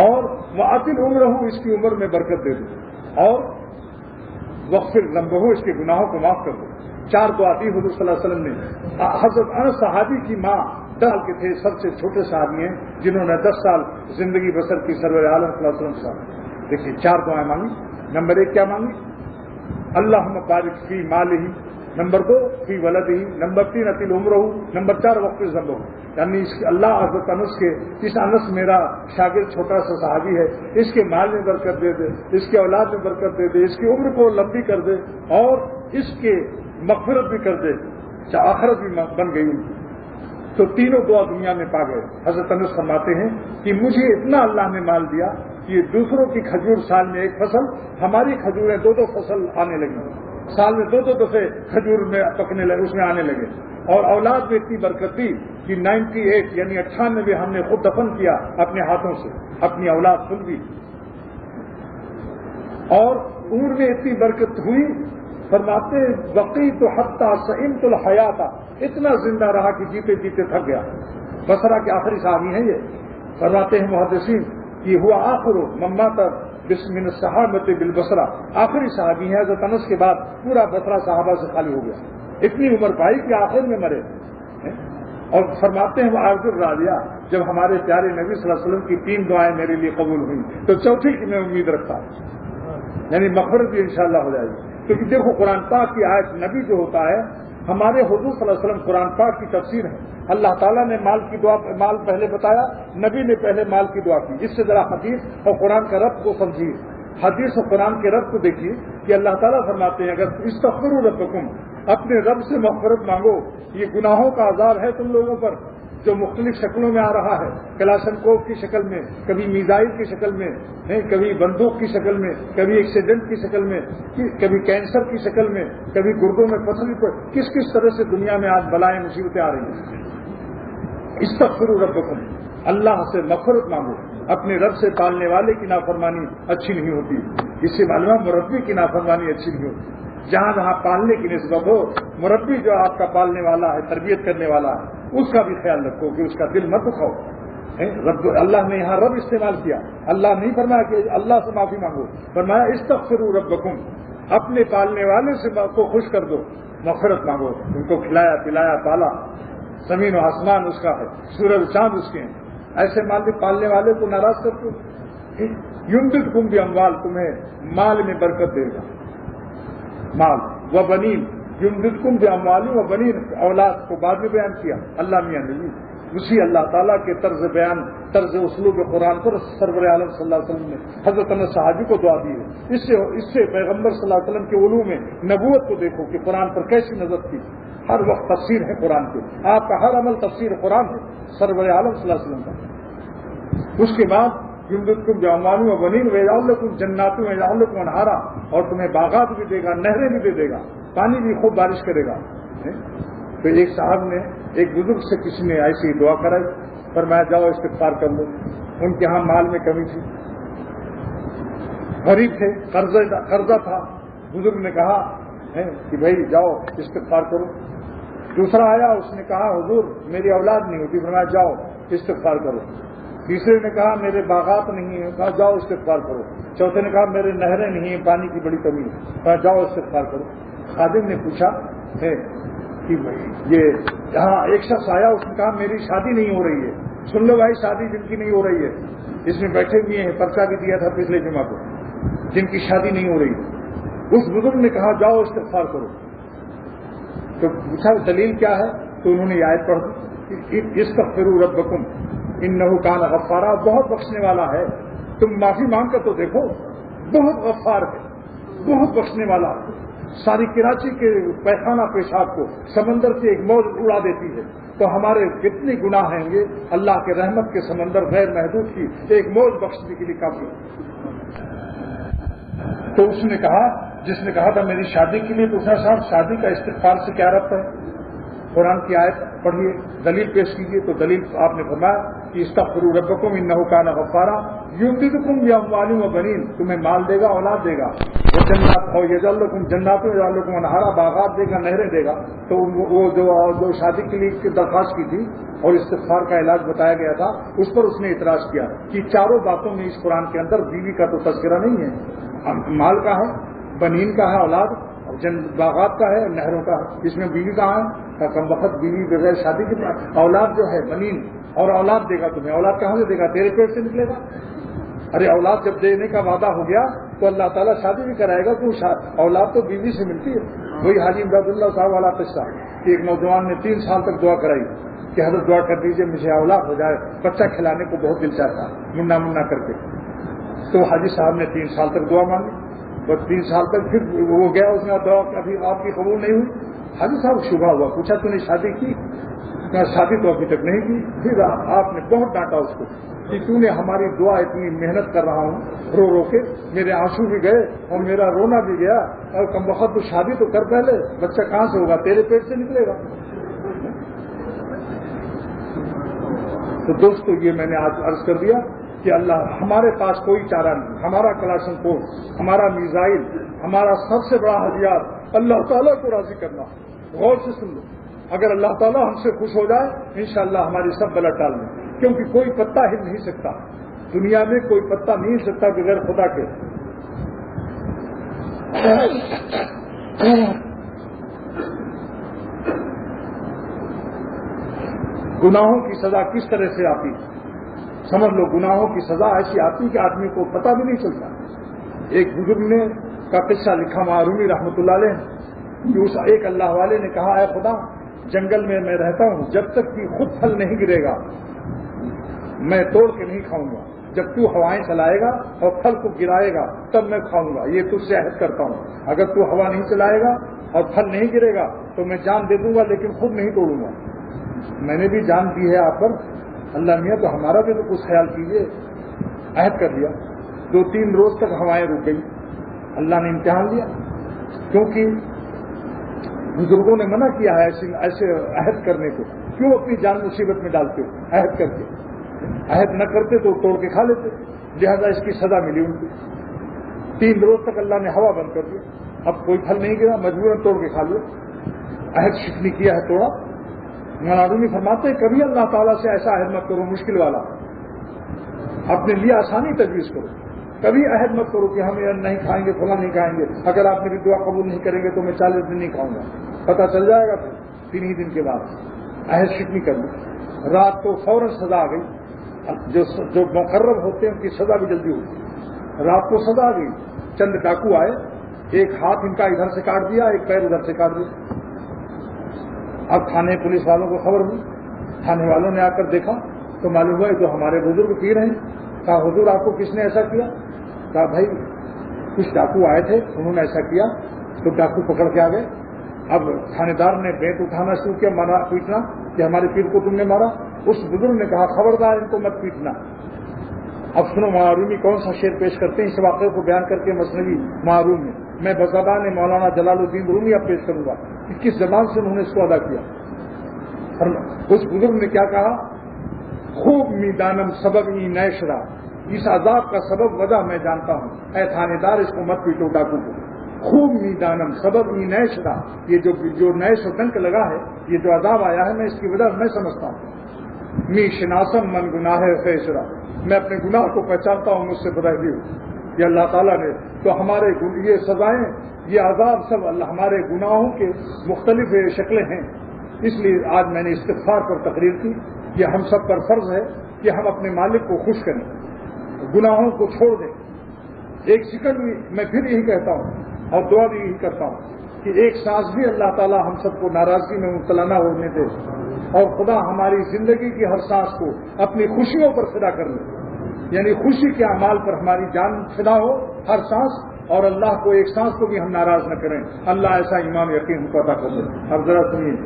اور وعطل عمر ہوں، اس کی عمر میں برکت دے دو، اور وغفر ذنبہ، اس کے گناہوں کو معاف کر دو. 4 دعا دی حضور صلی اللہ علیہ وسلم نے. حضرت انس صحابی کی ماں 10 سال کے تھے، سب سے چھوٹے صحابی ہیں جنہوں نے 10 سال زندگی بسر کی سرور عالم صلی اللہ علیہ وسلم صاحب. دیکھیے 4 دعائیں مانگی. نمبر 1 کیا مانگی؟ اللہم بارک فی مالہ. نمبر 2 فی ولدہ. نمبر 3 اطیل عمرہ. نمبر 4 وقف ذنبہ. یعنی اللہ حضرت انس کے، اس انس میرا شاگرد چھوٹا سا صحابی ہے، اس کے مال میں برکت دے دے، اس کے اولاد میں برکت دے دے، اس کی عمر کو لمبی کر دے، اور اس کے مغفرت بھی کر دے، آخرت بھی بن گئی. تو تینوں دعا دنیا میں پا گئے. حضرت انس فرماتے ہیں کہ مجھے اتنا اللہ نے مال دیا کہ دوسروں کی کھجور سال میں 1 فصل، ہماری کھجوریں 2 فصل آنے لگی. سال میں 2 دفعے کھجور میں پکنے لگے، اس میں آنے لگے. اور اولاد میں اتنی برکت دی کہ 98 یعنی 98 ہم نے خود دفن کیا اپنے ہاتھوں سے، اپنی اولاد خود بھی. اور عمر میں اتنی برکت ہوئی، فرماتے بقیت حتی سئمت الحیات، اتنا زندہ رہا کہ جیتے جیتے تھک گیا. بصرہ کے آخری صحابی ہیں یہ. فرماتے ہیں محدثین کہ ہوا آخر من مات من الصحابۃ بالبصرہ، آخری صحابی ہیں. حضرت انس کے بعد پورا بصرہ صحابہ سے خالی ہو گیا. اتنی عمر پائی کہ آخر میں مرے. اور فرماتے ہیں عبد الراضیہ، جب ہمارے پیارے نبی صلی اللہ علیہ وسلم کی 3 دعائیں میرے لیے قبول ہوئی تو چوتھی کی میں امید رکھتا ہوں، یعنی مغفرت بھی انشاءاللہ ہو جائے گی. کیونکہ دیکھو قرآن پاک کی آیت، نبی جو ہوتا ہے، ہمارے حضور صلی اللہ علیہ وسلم قرآن پاک کی تفسیر ہے. اللہ تعالیٰ نے مال کی دعا، مال پہلے بتایا، نبی نے پہلے مال کی دعا کی. اس سے ذرا حدیث اور قرآن کا ربط کو سمجھیے. حدیث اور قرآن کے ربط کو دیکھیے کہ اللہ تعالیٰ فرماتے ہیں اگر استغفروا ربکم، اپنے رب سے مغفرت مانگو. یہ گناہوں کا عذاب ہے تم لوگوں پر جو مختلف شکلوں میں آ رہا ہے، کلاشنکوف کی شکل میں، کبھی میزائل کی شکل میں، کبھی بندوق کی شکل میں، کبھی ایکسیڈنٹ کی شکل میں، کبھی کینسر کی شکل میں، کبھی گردوں میں پتھری پر، کس کس طرح سے دنیا میں آج بلائیں مصیبتیں آ رہی ہیں. استغفروا ربکم، اللہ سے مغفرت مانگو. اپنے رب سے پالنے والے کی نافرمانی اچھی نہیں ہوتی. اس سے معلوم ہے مربی کی نافرمانی اچھی نہیں ہوتی. جہاں جہاں پالنے کی نسبت ہو، مربی جو آپ کا پالنے والا ہے، تربیت کرنے والا ہے، اس کا بھی خیال رکھو کہ اس کا دل مت دکھاؤ. اللہ نے یہاں رب استعمال کیا. اللہ نہیں فرمایا کہ اللہ سے معافی مانگو، فرمایا استغفروا ربکم، اپنے پالنے والے سے کو خوش کر دو، مغفرت مانگو. ان کو کھلایا پلایا پالا، زمین و آسمان اس کا ہے، سورج چاند اس کے ہیں. ایسے مالک پالنے والے کو ناراض کر دو. یمددکم باموال، تمہیں مال میں برکت دے گا. مال و بنین، یمددکم باموال و بنین، اولاد کو بعد میں بیان کیا. اللہ میاں نبی اسی اللہ تعالیٰ کے طرز بیان، طرز اسلوب قرآن پر سرور عالم صلی اللہ علیہ وسلم نے حضرت انس صحابی کو دعا دی ہے. اس سے پیغمبر صلی اللہ علیہ وسلم کے علوم میں نبوت کو دیکھو کہ قرآن پر کیسی نظر تھی. ہر وقت تفسیر ہے قرآن کی، آپ کا ہر عمل تفسیر قرآن ہے سرور عالم صلی اللہ علیہ وسلم کا. اس کے بعد یمددکم باموال و بنین ویجعل لکم جنات ویجعل لکم انہارا، اور تمہیں باغات بھی دے گا، نہریں بھی دے گا، پانی بھی خوب بارش کرے گا. تو ایک صاحب نے ایک بزرگ سے کسی نے ایسی دعا کرائی، فرمایا جاؤ استغفار کر لو. ان کے ہاں مال میں کمی تھی، غریب تھے، قرضہ تھا. بزرگ نے کہا کہ بھائی جاؤ استغفار کرو. دوسرا آیا، اس نے کہا حضور میری اولاد نہیں ہوتی، فرمایا جاؤ استغفار کرو. تیسرے نے کہا میرے باغات نہیں ہیں، کہا جاؤ استغفار کرو۔ چوتھے نے کہا میرے نہریں نہیں ہیں، پانی کی بڑی کمی ہے، کہا جاؤ استغفار کرو۔ خادم نے پوچھا کہ یہ یہاں ایک شخص آیا، اس نے کہا میری شادی نہیں ہو رہی ہے۔ سن لو بھائی، شادی جن کی نہیں ہو رہی ہے، اس میں بیٹھے ہوئے ہیں، پرچہ بھی دیا تھا پچھلے جمعہ کو، جن کی شادی نہیں ہو رہی ہے۔ اس بزرگ نے کہا جاؤ استغفار کرو۔ تو پوچھا دلیل کیا ہے، تو انہوں نے یہ آیت پڑھ دی، استغفروا ربکم انہ کان غفارا، بہت بخشنے والا ہے، تم معافی مانگ کر تو دیکھو، بہت غفار ہے، بہت بخشنے والا ہے۔ ساری کراچی کے پیخانہ پیشاب کو سمندر سے ایک موج اڑا دیتی ہے، تو ہمارے کتنے گناہ ہیں گے، اللہ کے رحمت کے سمندر غیر محدود کی ایک موج بخشنے کے لیے کافی۔ تو اس نے کہا، جس نے کہا تھا میری شادی کے لیے، دوسرا صاحب شادی کا استغفار سے کیا ربط ہے؟ قرآن کی آیت پڑھیے، دلیل پیش کیجیے۔ تو دلیل آپ نے فرمایا کہ استغفروا ربکم انہ کان غفارا یمددکم باموال وبنین، تمہیں مال دے گا، اولاد دے گا، وہ جنات ہو یجعل لکم جنات یجعل لکم انہارا، باغات دے گا، نہریں دے گا۔ تو وہ جو شادی کے لیے درخواست کی تھی اور استغفار کا علاج بتایا گیا تھا، اس پر اس نے اعتراض کیا کہ چاروں باتوں میں اس قرآن کے اندر بیوی کا تو تذکرہ نہیں ہے، مال کا ہے، بنین کا ہے اولاد، باغات کا ہے، نہروں کا ہے، اس میں بیوی کہاں ہے؟ کم وقت بیوی بغیر شادی کے اولاد جو ہے بنین، اور اولاد دے گا تمہیں، اولاد کہاں سے دے گا؟ تیرے پیٹ سے نکلے گا۔ ارے اولاد جب دینے کا وعدہ ہو گیا تو اللہ تعالیٰ شادی بھی کرائے گا، تو اولاد تو بیوی سے ملتی ہے۔ وہی حاجی امداد اللہ صاحب والا قصہ کہ ایک نوجوان نے 3 سال تک دعا کرائی کہ حضرت دعا کر دیجیے مجھے اولاد ہو جائے، بچہ کھلانے کو بہت دل چاہتا، منا منا کر کے۔ تو حاجی صاحب نے 3 سال تک دعا مانگی، بس 3 سال تک پھر وہ گیا، اس نے دعا ابھی آپ کی قبول نہیں ہوئی۔ حاجی صاحب شبہ ہوا، پوچھا تو نے شادی کی؟ شادی تو ابھی تک نہیں کی۔ پھر آپ نے بہت ڈانٹا اس کو کہ تو نے ہماری دعا، اتنی محنت کر رہا ہوں رو رو کے، میرے آنسو بھی گئے اور میرا رونا بھی گیا، اور کم وقت تو شادی تو کر پہلے، بچہ کہاں سے ہوگا؟ تیرے پیٹ سے نکلے گا۔ تو دوستو یہ میں نے آج عرض کر دیا کہ اللہ ہمارے پاس کوئی چارہ نہیں، ہمارا کلاشن کوف، ہمارا میزائل، ہمارا سب سے بڑا ہتھیار اللہ تعالیٰ کو راضی کرنا۔ غور سے سن لو، اگر اللہ تعالیٰ ہم سے خوش ہو جائے انشاءاللہ ہماری سب بلا ٹال لیں، کیونکہ کوئی پتا ہل نہیں سکتا دنیا میں، کوئی پتا نہیں ہل سکتا بغیر خدا کے۔ گناہوں کی سزا کس طرح سے آتی؟ سمجھ لو، گناہوں کی سزا ایسی آتی کہ آدمی کو پتہ بھی نہیں چلتا۔ ایک بزرگ نے کا قصہ لکھا معرومی رحمۃ اللہ علیہ، کہ اس ایک اللہ والے نے کہا، اے خدا جنگل میں میں رہتا ہوں، جب تک کہ خود پھل نہیں گرے گا میں توڑ کے نہیں کھاؤں گا، جب تو ہوائیں چلائے گا اور پھل کو گرائے گا تب میں کھاؤں گا، یہ تجھ سے عہد کرتا ہوں۔ اگر تو ہوا نہیں چلائے گا اور پھل نہیں گرے گا تو میں جان دے دوں گا لیکن خود نہیں توڑوں گا۔ میں نے بھی جان دی ہے آپ پر، اللہ میاں تو ہمارا بھی تو کچھ خیال کیجیے۔ عہد کر دیا، 2-3 روز تک ہوائیں رک گئی، اللہ نے امتحان لیا، کیونکہ بزرگوں نے منع کیا ہے ایسے عہد کرنے کو، کیوں اپنی جان مصیبت میں ڈالتے ہو؟ عہد کر کے، عہد نہ کرتے تو توڑ کے کھا لیتے، لہذا اس کی سزا ملی ان کو۔ 3 روز تک اللہ نے ہوا بند کر دیا، اب کوئی پھل نہیں گرا، مجبوراً توڑ کے کھا لیا۔ عہد شکنی کیا ہے، توڑا۔ معرومی فرماتے ہیں کبھی اللہ تعالیٰ سے ایسا عہد مت کرو مشکل والا، اپنے لیے آسانی تجویز کرو، کبھی عہد مت کرو کہ ہم یہ نہیں کھائیں گے، فلاں نہیں کھائیں گے، اگر آپ میری دعا قبول نہیں کریں گے تو میں 40 دن نہیں کھاؤں گا، پتہ چل جائے گا پھر 3 ہی دن کے بعد عہد شکنی کر لی۔ رات کو فوراً سزا آ گئی، جو مقرر ہوتے ہیں ان کی سزا بھی جلدی ہوتی، رات کو سزا آ گئی۔ چند ڈاکو آئے، ایک ہاتھ ان کا ادھر سے کاٹ دیا، ایک پیر ادھر سے کاٹ دیا۔ اب تھانے پولیس والوں کو خبر ہوئی، تھانے والوں نے آ کر دیکھا تو معلوم ہوا جو ہمارے بزرگ پیر ہیں۔ کہا حضور آپ کو کس نے ایسا کیا؟ کہا بھائی کچھ ڈاکو آئے تھے انہوں نے ایسا کیا، تو ڈاکو پکڑ کے آ گئے۔ اب تھانے دار نے بیت اٹھانا شروع کیا، مارا پیٹنا کہ ہمارے پیر کو تم نے مارا۔ اس بزرگ نے کہا خبردار ان کو مت پیٹنا۔ اب سنو معرومی کون سا شعر پیش کرتے ہیں اس واقعے کو بیان کر کے مثنوی معروم میں بزبان مولانا جلال الدین رومی اب پیش کروں گا کہ کس زبان سے انہوں نے اس کو ادا کیا۔ اس بزرگ نے کیا کہا، خوب میدانم سبب ای نیشرا، اس عذاب کا سبب وجہ میں جانتا ہوں، اے تھانے دار اس کو مت پیٹو ڈاکو کو۔ خوب میدانم سبب ای نیشرا، یہ جو نیش و ڈنک لگا ہے، یہ جو عذاب آیا ہے میں اس کی وجہ میں سمجھتا ہوں۔ می شناسم من گناہ فیسرا، میں اپنے گناہ کو پہچانتا ہوں، مجھ سے بدہلی ہوں. یہ اللہ تعالیٰ نے تو ہمارے یہ سزائیں، یہ عذاب سب اللہ ہمارے گناہوں کے مختلف شکلیں ہیں. اس لیے آج میں نے استغفار پر تقریر کی. یہ ہم سب پر فرض ہے کہ ہم اپنے مالک کو خوش کریں، گناہوں کو چھوڑ دیں. ایک سیکنڈ بھی میں پھر یہی کہتا ہوں اور دعا بھی یہی کرتا ہوں کہ ایک سانس بھی اللہ تعالیٰ ہم سب کو ناراضگی میں مبتلا نہ ہونے دے، اور خدا ہماری زندگی کی ہر سانس کو اپنی خوشیوں پر فدا کر لے. یعنی خوشی کے اعمال پر ہماری جان فدا ہو ہر سانس، اور اللہ کو ایک سانس کو بھی ہم ناراض نہ کریں. اللہ ایسا ایمان یقین کو عطا کر دے. اب ذرا سنیے،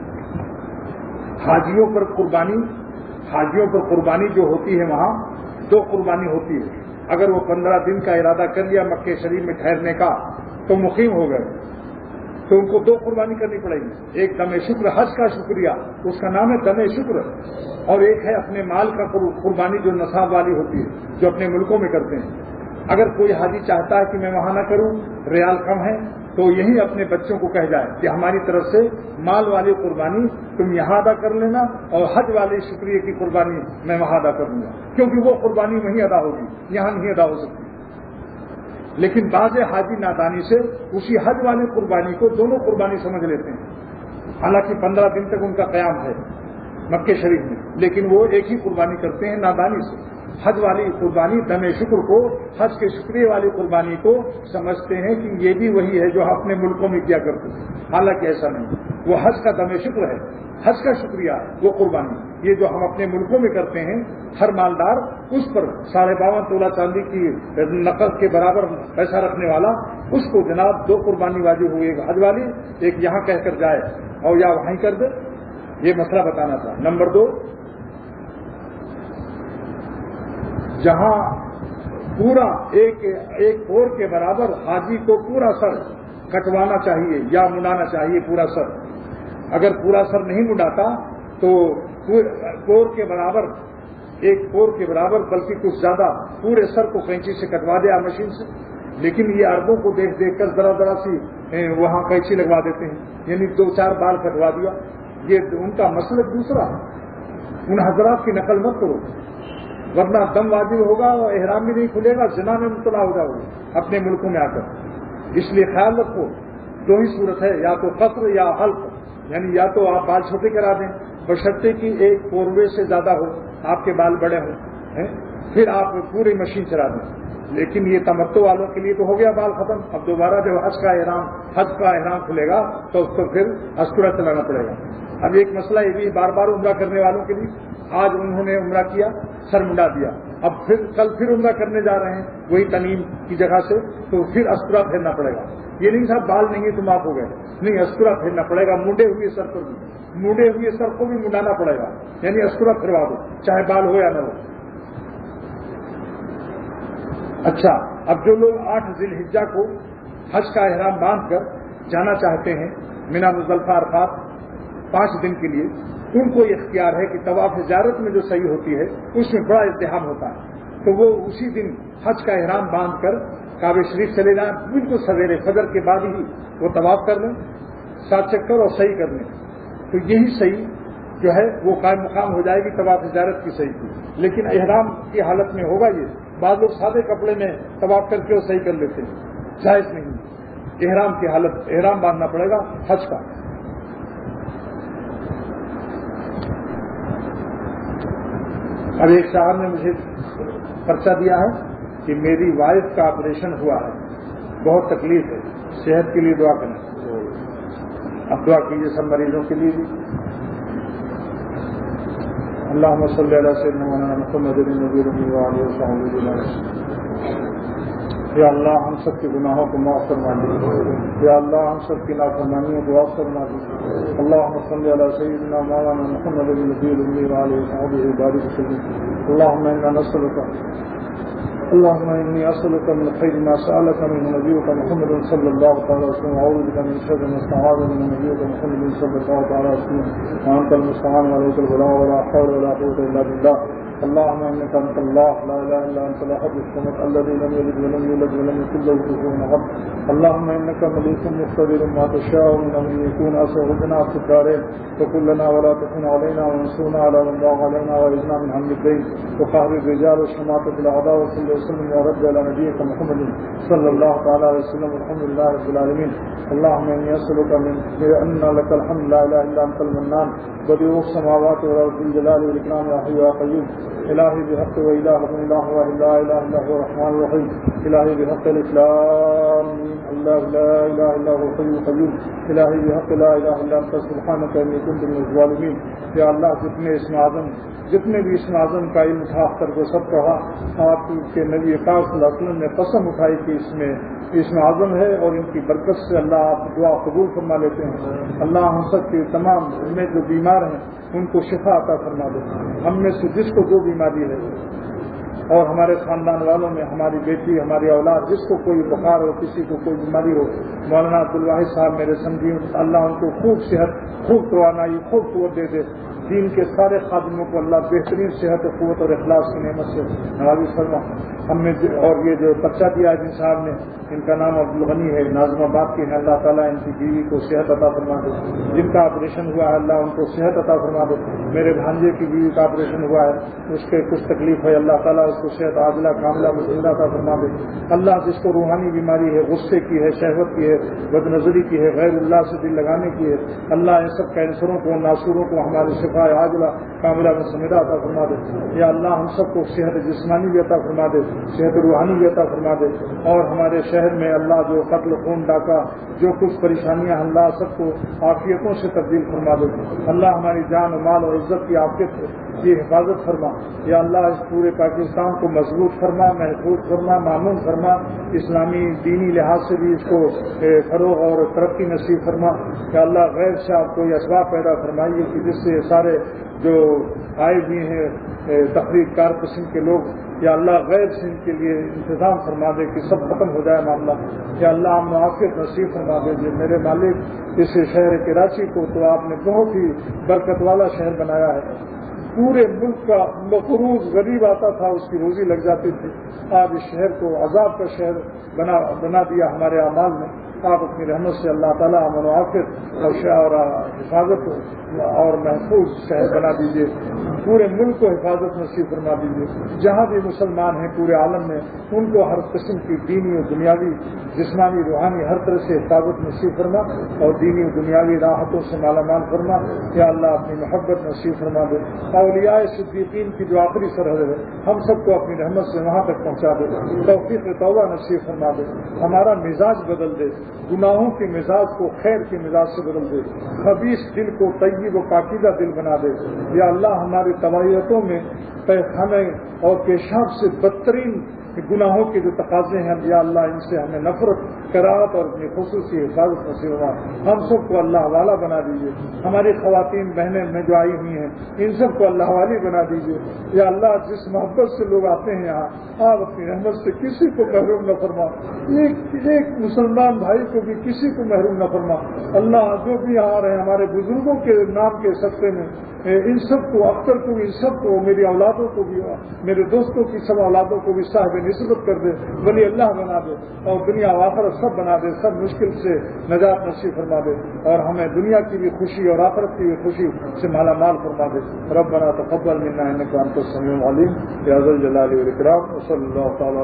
حاجیوں پر قربانی جو ہوتی ہے، وہاں 2 قربانی ہوتی ہے. اگر وہ 15 دن کا ارادہ کر لیا مکہ شریف میں ٹھہرنے کا تو مقیم ہو گئے، تو ان کو 2 قربانی کرنی پڑے گی. ایک دم شکر، حج کا شکریہ، اس کا نام ہے دم شکر، اور ایک ہے اپنے مال کا قربانی جو نصاب والی ہوتی ہے، جو اپنے ملکوں میں کرتے ہیں. اگر کوئی حاجی چاہتا ہے کہ میں وہاں نہ کروں، ریال کم ہے، تو یہی اپنے بچوں کو کہہ جائے کہ ہماری طرف سے مال والی قربانی تم یہاں ادا کر لینا، اور حج والے شکریہ کی قربانی میں وہاں ادا کر لوں گا، کیونکہ وہ قربانی وہیں ادا ہوگی، یہاں نہیں ادا ہو سکتی. لیکن بعض حاجی نادانی سے اسی حج والی قربانی کو دونوں قربانی سمجھ لیتے ہیں. حالانکہ 15 دن تک ان کا قیام ہے مکہ شریف میں، لیکن وہ ایک ہی قربانی کرتے ہیں نادانی سے. حج والی قربانی دم شکر کو، حج کے شکریہ والی قربانی کو سمجھتے ہیں کہ یہ بھی وہی ہے جو اپنے ملکوں میں کیا کرتے ہیں. حالانکہ ایسا نہیں، وہ حج کا دم شکر ہے، حج کا شکریہ وہ قربانی. یہ جو ہم اپنے ملکوں میں کرتے ہیں، ہر مالدار اس پر 52.5 تولہ چاندی کی نقد کے برابر پیسہ رکھنے والا، اس کو جناب 2 قربانی واجب ہوئی، ایک حج والی، ایک یہاں کہہ کر جائے اور یا وہیں کر دے. یہ مسئلہ بتانا تھا. نمبر 2، جہاں پورا ایک پور کے برابر حاجی کو پورا سر کٹوانا چاہیے یا منڈانا چاہیے، پورا سر. اگر پورا سر نہیں منڈاتا تو پور کے برابر، ایک پور کے برابر بلکہ کچھ زیادہ پورے سر کو کینچی سے کٹوا دیا مشین سے. لیکن یہ عربوں کو دیکھ کر ذرا سی وہاں کینچی لگوا دیتے ہیں، یعنی 2-4 بال کٹوا دیا. یہ ان کا مسلک دوسرا ہے. ان حضرات کی نقل مت کرو، ورنہ دم واجب ہوگا اور احرام بھی نہیں کھلے گا، زنا میں مبتلا ہو جاؤ گے اپنے ملکوں میں آ کر. اس لیے خیال رکھو، 2 ہی صورت ہے، یا تو قصر یا حلق، یعنی یا تو آپ بال چھوٹے کرا دیں بشرطے کی ایک پوروے سے زیادہ ہو، آپ کے بال بڑے ہوں، پھر آپ پوری مشین چلا دیں. لیکن یہ تمتع والوں کے لیے تو ہو گیا بال ختم. اب دوبارہ جب حج کا احرام کھلے گا تو اس کو پھر استورا چلانا پڑے گا. اب ایک مسئلہ یہ بھی بار بار عمرہ کرنے والوں کے لیے، آج انہوں نے عمرہ کیا، سر منڈا دیا، اب کل پھر عمرہ کرنے جا رہے ہیں وہی تنیم کی جگہ سے، تو پھر استورا پھیرنا پڑے گا. یہ نہیں صاحب بال نہیں ہے تو معاف ہو گئے، نہیں، استورا پھیرنا پڑے گا. منڈے ہوئے سر کو بھی منڈانا پڑے گا، یعنی استورا پھروا دو چاہے بال ہو یا نہ ہو. اچھا، اب جو لوگ 8 ذی الحجہ کو حج کا احرام باندھ کر جانا چاہتے ہیں مینا مزدلفہ عرفات 5 دن کے لیے، ان کو یہ اختیار ہے کہ طواف زیارت میں جو صحیح ہوتی ہے اس میں بڑا ازدحام ہوتا ہے، تو وہ اسی دن حج کا احرام باندھ کر کعبہ شریف چلے جائیں. بالکل سویرے فجر کے بعد ہی وہ طواف کر لیں، 7 چکر اور صحیح کر لیں. تو یہی صحیح جو ہے وہ قائم مقام ہو جائے گی طواف زیارت کی صحیح کی. لیکن احرام کی حالت میں ہوگا یہ، بعض لوگ سادے کپڑے میں طواف کر کے وہ صحیح کر لیتے ہیں، جائز نہیں. احرام کی حالت، احرام باندھنا پڑے گا حج کا. اب ایک صاحب نے مجھے پرچہ دیا ہے کہ میری وائف کا آپریشن ہوا ہے، بہت تکلیف ہے، صحت کے لیے دعا کریں. اب دعا کیجیے سب مریضوں کے لیے بھی. اللہم صلی علی سیدنا مولانا محمد النبی الامی وآلہ وصحبہ اجمعین. یا اللہ ہم سب کے گناہوں کو معاف فرما دے، یا اللہ ہم سب کی نافرمانیوں کو معاف فرما دے. اللہم صلی علی سیدنا مولانا محمد النبی الامی وآلہ وصحبہ بارک وسلم. اللہم انا نسألک، اللهم إني أسألك من خير ما سألك منه نبيك محمد صلى الله عليه وسلم، وأعوذ بك من شر ما استعاذ منه نبيك محمد صلى الله عليه وسلم. وأنت المستعان وعليك البلاغ ولا حول ولا قوة إلا بالله. اللهم انك انت الله لا اله الا انت الاحد الصمد الذي لم يلد ولم يولد ولم يكن له كفوا احد. اللهم انك مليك مقتدر ما تشاء من امر يكون اسرنا في الدارين وكلنا ولا تكن علينا وانصرنا على من باغ علينا واعذنا من هم الدين وقهر الرجال وشماتة الاعداء وصل وسلم يا رب على نبيك محمد صلى الله تعالى عليه وسلم والحمد لله رب العالمين. اللهم اني اسالك من ان لك الحمد لا اله الا انت المنان بديع السماوات والارض ذو الجلال والاكرام يا حي يا قيوم. الہی بحق و الہکم الہ واحد لا الہ الا هو الرحمن الرحیم. الہی بحق الاسلام اللہ لا الہ الا هو الحی القیوم. الہی بحق لا الہ الا انت سبحانک انی کنت من الظالمین. یا اللہ جتنے بھی اسم اعظم کا علم تھا اختر کو سب کہا. آپ کے نبی پاک صلی اللہ علیہ وسلم نے قسم اٹھائی کہ اس میں اسم اعظم ہے اور ان کی برکت سے اللہ آپ دعا قبول فرما لیتے ہیں. اللہ ہم سب کے تمام میں جو بیمار ہیں ان کو شفا عطا فرما دے. ہم میں سے جس کو جو بیماری ہے اور ہمارے خاندان والوں میں ہماری بیٹی ہماری اولاد جس کو کوئی بخار ہو کسی کو کوئی بیماری ہو مولانا عبدالواحد صاحب میرے سمجھی اللہ ان کو خوب صحت خوب توانائی خوب قوت دے دے. دین کے سارے خادموں کو اللہ بہترین صحت و قوت اور اخلاص کی نعمت سے نوازی فرما. ہم نے اور یہ جو پرچہ دیا ہے جن صاحب نے ان کا نام عبدالغنی ہے ناظم آباد کے ہیں. اللہ تعالیٰ ان کی بیوی کو صحت عطا فرما دے. جن کا آپریشن ہوا ہے اللہ ان کو صحت عطا فرما دے. میرے بھانجے کی بیوی کا آپریشن ہوا ہے اس کے کچھ تکلیف ہے اللہ تعالیٰ اس کو صحت عاجلہ کاملہ مستمرہ عطا فرما دے. اللہ جس کو روحانی بیماری ہے غصے کی ہے شہوت کی ہے بد نظری کی ہے غیر اللہ سے دل لگانے کی ہے اللہ ان سب کینسروں کو ناسوروں کو ہمارے شفا عاجلہ کاملہ مستمرہ عطا فرما دے. یا اللہ ہم سب کو صحت جسمانی بھی عطا فرما دے صحت روحانی بھی عطا فرما دے. اور ہمارے شہر میں اللہ جو قتل خون ڈاکہ جو کچھ پریشانیاں اللہ سب کو عافیتوں سے تبدیل فرما دے. اللہ ہماری جان و مال اور عزت کی عافیت کی حفاظت فرما. یا اللہ اس پورے پاکستان کو مضبوط فرما محفوظ فرما معمون فرما. اسلامی دینی لحاظ سے بھی اس کو فروغ اور ترقی نصیب فرما. یا اللہ غیر سے آپ کوئی اسباب پیدا فرمائیے کہ جس سے سارے جو آئے ہوئے ہیں تقریر کار قسم کے لوگ یا اللہ غیر سے ان کے لیے انتظام فرما دے کہ سب ختم ہو جائے معاملہ. یا اللہ معافیت نصیب فرما دے. جو میرے مالک اس شہر کراچی کو تو آپ نے بہت ہی برکت والا شہر بنایا ہے. پورے ملک کا مقروض غریب آتا تھا اس کی روزی لگ جاتی تھی. آج اس شہر کو عذاب کا شہر بنا دیا ہمارے اعمال میں. آپ اپنی رحمت سے اللہ تعالیٰ امن و عافیت اور حفاظت اور محفوظ شہر بنا دیجیے. پورے ملک کو حفاظت نصیب فرما دیجیے. جہاں بھی مسلمان ہیں پورے عالم میں ان کو ہر قسم کی دینی و دنیاوی جسمانی روحانی ہر طرح سے حفاظت نصیب فرما اور دینی و دنیاوی راحتوں سے مالا مال فرما. یا اللہ اپنی محبت نصیب فرما دے. اولیاء صدیقین کی جو آخری سرحد ہے ہم سب کو اپنی رحمت سے وہاں تک پہنچا دے. توفیق توبہ نصیب فرما دے. ہمارا مزاج بدل دے. گناہوں کے مزاج کو خیر کے مزاج سے بدل دے. خبیث دل کو طیب و پاکیزہ دل بنا دے. یا اللہ ہماری طبیعتوں میں پیخانے اور پیشاب سے بدترین گناہوں کے جو تقاضے ہیں یا اللہ ان سے ہمیں نفرت کراہت اور اپنی خصوصی حفاظت نصیب ہوا. ہم سب کو اللہ والا بنا دیجیے. ہماری خواتین بہنیں میں جو آئی ہوئی ہیں ان سب کو اللہ والی بنا دیجیے. یا اللہ جس محبت سے لوگ آتے ہیں یہاں آپ اپنی رحمت سے کسی کو محروم نہ فرما. ایک مسلمان بھائی کو بھی کسی کو محروم نہ فرما. اللہ جو بھی یہاں آ رہے ہیں ہمارے بزرگوں کے نام کے سطح میں ان سب کو اختر کو ان سب کو میری اولادوں کو بھی میرے دوستوں کی سب اولادوں کو بھی صاحب نسبت کر دے ولی اللہ بنا دے اور دنیا و آخرت سب بنا دے. سب مشکل سے نجات نصیب فرما دے اور ہمیں دنیا کی بھی خوشی اور آخرت کی بھی خوشی سے مالا مال فرما دے. ربنا تقبل منا انک انت السمیع العلیم. یا ذا الجلال والاکرام. صلی اللہ تعالی